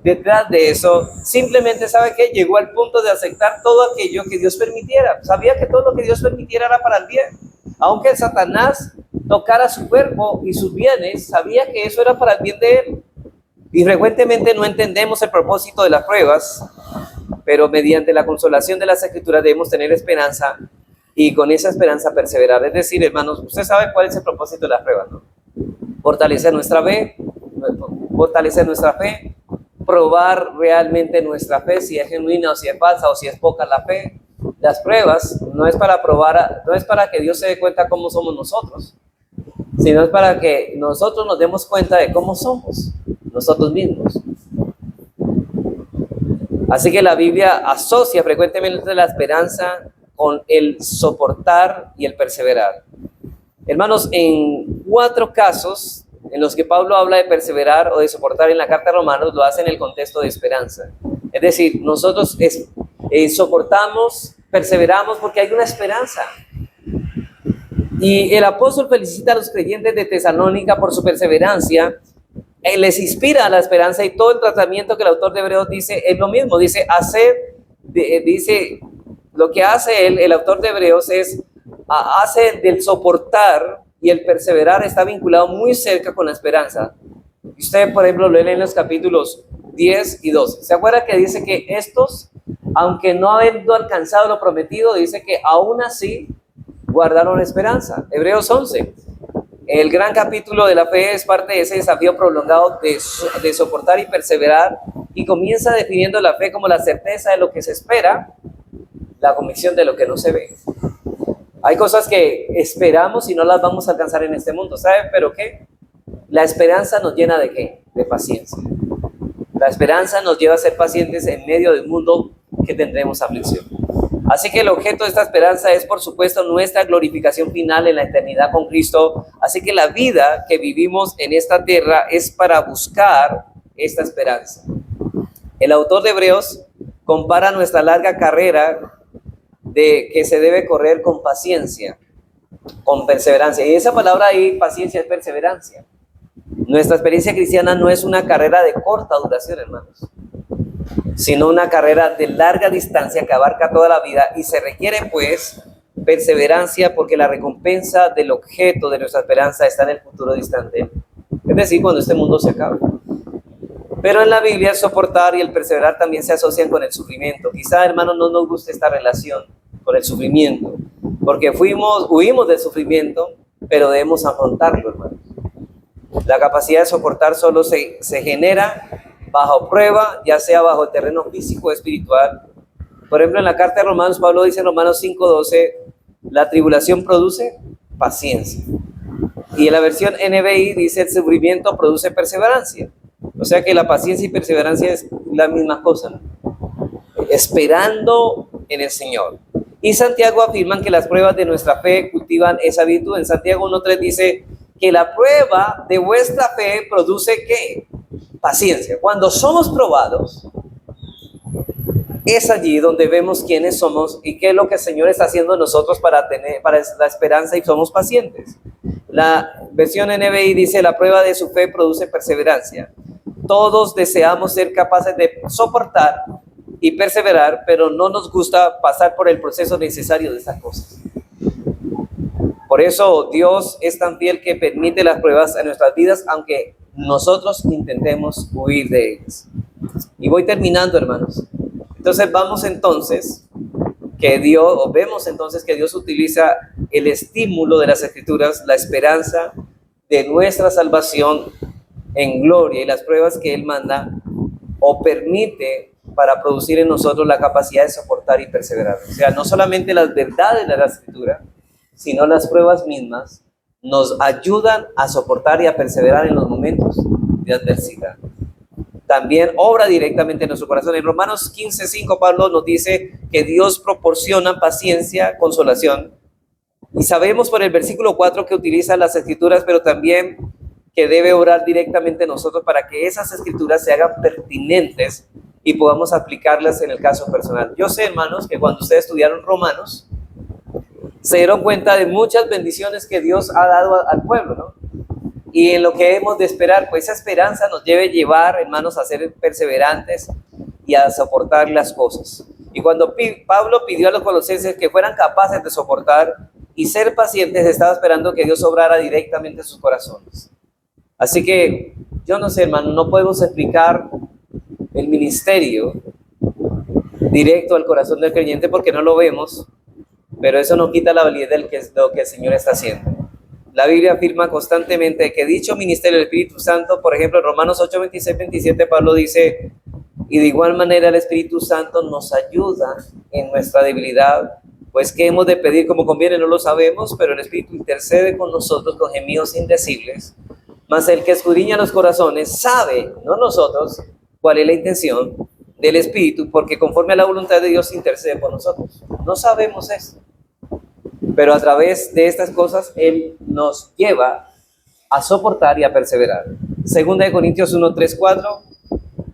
detrás de eso. Simplemente sabe que llegó al punto de aceptar todo aquello que Dios permitiera. Sabía que todo lo que Dios permitiera era para el bien. Aunque Satanás tocara su cuerpo y sus bienes, sabía que eso era para el bien de él. Y frecuentemente no entendemos el propósito de las pruebas, pero mediante la consolación de las Escrituras debemos tener esperanza y con esa esperanza perseverar. Es decir, hermanos, usted sabe cuál es el propósito de las pruebas, ¿no? Fortalecer nuestra fe, probar realmente nuestra fe, si es genuina o si es falsa o si es poca la fe. Las pruebas no es para probar, no es para que Dios se dé cuenta cómo somos nosotros, sino es para que nosotros nos demos cuenta de cómo somos nosotros mismos. Así que la Biblia asocia frecuentemente la esperanza con el soportar y el perseverar. Hermanos, en 4 casos en los que Pablo habla de perseverar o de soportar en la carta a Romanos, lo hace en el contexto de esperanza. Es decir, nosotros soportamos, perseveramos porque hay una esperanza. Y el apóstol felicita a los creyentes de Tesalónica por su perseverancia. Les inspira a la esperanza y todo el tratamiento que el autor de Hebreos dice es lo mismo. Dice, lo que hace el autor de Hebreos es, hace del soportar y el perseverar está vinculado muy cerca con la esperanza. Usted, por ejemplo, lo lee en los capítulos 10 y 12. ¿Se acuerda que dice que estos, aunque no habiendo alcanzado lo prometido, dice que aún así guardaron esperanza? Hebreos 11. El gran capítulo de la fe es parte de ese desafío prolongado de soportar y perseverar, y comienza definiendo la fe como la certeza de lo que se espera, la convicción de lo que no se ve. Hay cosas que esperamos y no las vamos a alcanzar en este mundo, ¿saben? ¿Pero qué? La esperanza nos llena ¿de qué? De paciencia. La esperanza nos lleva a ser pacientes en medio del mundo que tendremos aflicción. Así que el objeto de esta esperanza es, por supuesto, nuestra glorificación final en la eternidad con Cristo. Así que la vida que vivimos en esta tierra es para buscar esta esperanza. El autor de Hebreos compara nuestra larga carrera de que se debe correr con paciencia, con perseverancia. Y esa palabra ahí, paciencia, es perseverancia. Nuestra experiencia cristiana no es una carrera de corta duración, hermanos, sino una carrera de larga distancia que abarca toda la vida, y se requiere pues perseverancia porque la recompensa del objeto de nuestra esperanza está en el futuro distante, es decir, cuando este mundo se acabe. Pero en la Biblia el soportar y el perseverar también se asocian con el sufrimiento. Quizá, hermanos, no nos guste esta relación con el sufrimiento, porque huimos del sufrimiento, pero debemos afrontarlo, hermanos. La capacidad de soportar solo se genera bajo prueba, ya sea bajo el terreno físico o espiritual. Por ejemplo, en la carta de Romanos, Pablo dice en Romanos 5:12, la tribulación produce paciencia. Y en la versión NBI dice, el sufrimiento produce perseverancia. O sea que la paciencia y perseverancia es la misma cosa, ¿no? Esperando en el Señor. Y Santiago afirma que las pruebas de nuestra fe cultivan esa virtud. En Santiago 1:3 dice que la prueba de vuestra fe produce ¿qué? Paciencia. Cuando somos probados, es allí donde vemos quiénes somos y qué es lo que el Señor está haciendo en nosotros para la esperanza, y somos pacientes. La versión NBI dice, la prueba de su fe produce perseverancia. Todos deseamos ser capaces de soportar y perseverar, pero no nos gusta pasar por el proceso necesario de estas cosas. Por eso Dios es tan fiel que permite las pruebas en nuestras vidas, aunque nosotros intentemos huir de ellas. Y voy terminando, hermanos. Entonces vemos entonces que Dios utiliza el estímulo de las Escrituras, la esperanza de nuestra salvación en gloria, y las pruebas que Él manda o permite para producir en nosotros la capacidad de soportar y perseverar. O sea, no solamente las verdades de la Escritura, sino las pruebas mismas nos ayudan a soportar y a perseverar en los momentos de adversidad. También obra directamente en nuestro corazón. En Romanos 15:5 Pablo nos dice que Dios proporciona paciencia, consolación. Y sabemos por el versículo 4 que utiliza las escrituras, pero también que debe orar directamente en nosotros para que esas escrituras se hagan pertinentes y podamos aplicarlas en el caso personal. Yo sé, hermanos, que cuando ustedes estudiaron Romanos, se dieron cuenta de muchas bendiciones que Dios ha dado al pueblo, ¿no? Y en lo que hemos de esperar, pues esa esperanza nos debe llevar, hermanos, a ser perseverantes y a soportar las cosas. Y cuando Pablo pidió a los colosenses que fueran capaces de soportar y ser pacientes, estaba esperando que Dios obrara directamente en sus corazones. Así que, yo no sé, hermano, no podemos explicar el ministerio directo al corazón del creyente porque no lo vemos, pero eso no quita la validez de lo que el Señor está haciendo. La Biblia afirma constantemente que dicho ministerio del Espíritu Santo, por ejemplo, en Romanos 8, 26, 27, Pablo dice, y de igual manera el Espíritu Santo nos ayuda en nuestra debilidad, pues qué hemos de pedir como conviene no lo sabemos, pero el Espíritu intercede con nosotros con gemidos indecibles, mas el que escudriña los corazones sabe, no nosotros, cuál es la intención del Espíritu, porque conforme a la voluntad de Dios intercede por nosotros. No sabemos eso, pero a través de estas cosas Él nos lleva a soportar y a perseverar. Segunda de Corintios 1, 3, 4.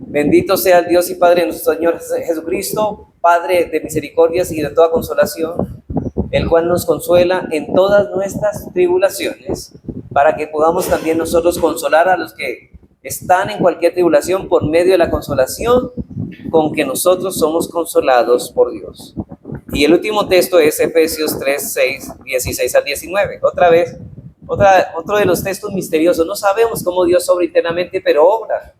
Bendito sea el Dios y Padre de nuestro Señor Jesucristo, Padre de misericordias y de toda consolación, el cual nos consuela en todas nuestras tribulaciones, para que podamos también nosotros consolar a los que están en cualquier tribulación por medio de la consolación con que nosotros somos consolados por Dios. Y el último texto es Efesios 3, 6, 16 al 19. Otra vez, otro de los textos misteriosos. No sabemos cómo Dios obra internamente, pero obra.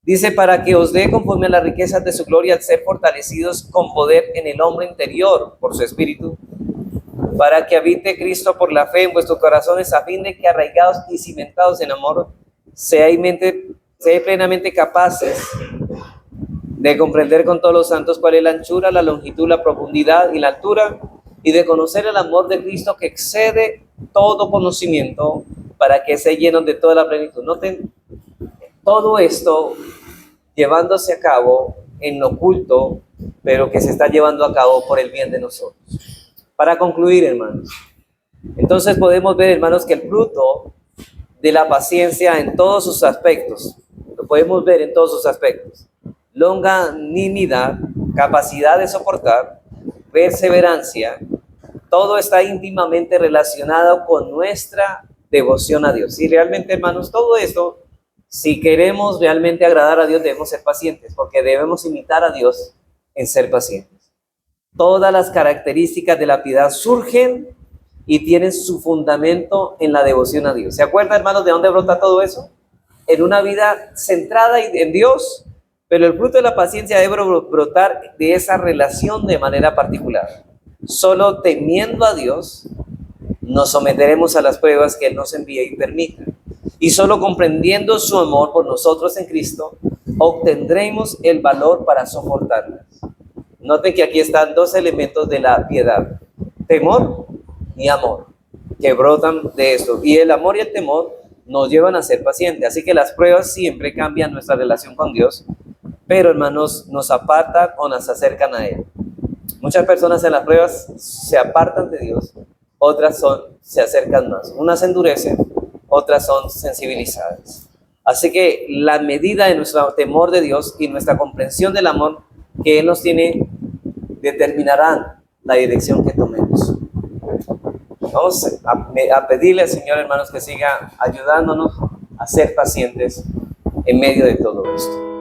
Dice, para que os dé conforme a las riquezas de su gloria, al ser fortalecidos con poder en el hombre interior por su espíritu, para que habite Cristo por la fe en vuestros corazones, a fin de que arraigados y cimentados en amor, seáis plenamente capaces de comprender con todos los santos cuál es la anchura, la longitud, la profundidad y la altura, y de conocer el amor de Cristo que excede todo conocimiento, para que se llenen de toda la plenitud. Noten, todo esto llevándose a cabo en lo oculto, pero que se está llevando a cabo por el bien de nosotros. Para concluir, hermanos, entonces podemos ver, hermanos, que el fruto de la paciencia en todos sus aspectos, lo podemos ver en todos sus aspectos: longanimidad, capacidad de soportar, perseverancia, todo está íntimamente relacionado con nuestra devoción a Dios. Y realmente, hermanos, todo esto, si queremos realmente agradar a Dios, debemos ser pacientes, porque debemos imitar a Dios en ser pacientes. Todas las características de la piedad surgen y tienen su fundamento en la devoción a Dios. ¿Se acuerdan, hermanos, de dónde brota todo eso? En una vida centrada en Dios, pero el fruto de la paciencia debe brotar de esa relación de manera particular. Solo temiendo a Dios nos someteremos a las pruebas que Él nos envía y permita. Y solo comprendiendo su amor por nosotros en Cristo, obtendremos el valor para soportarlas. Noten que aquí están dos elementos de la piedad: temor y amor, que brotan de esto. Y el amor y el temor nos llevan a ser pacientes. Así que las pruebas siempre cambian nuestra relación con Dios, pero, hermanos, nos apartan o nos acercan a Él. Muchas personas en las pruebas se apartan de Dios, otras se acercan más. Unas se endurecen, otras son sensibilizadas. Así que la medida de nuestro temor de Dios y nuestra comprensión del amor que Él nos tiene determinarán la dirección que tomemos. Vamos a pedirle al Señor, hermanos, que siga ayudándonos a ser pacientes en medio de todo esto.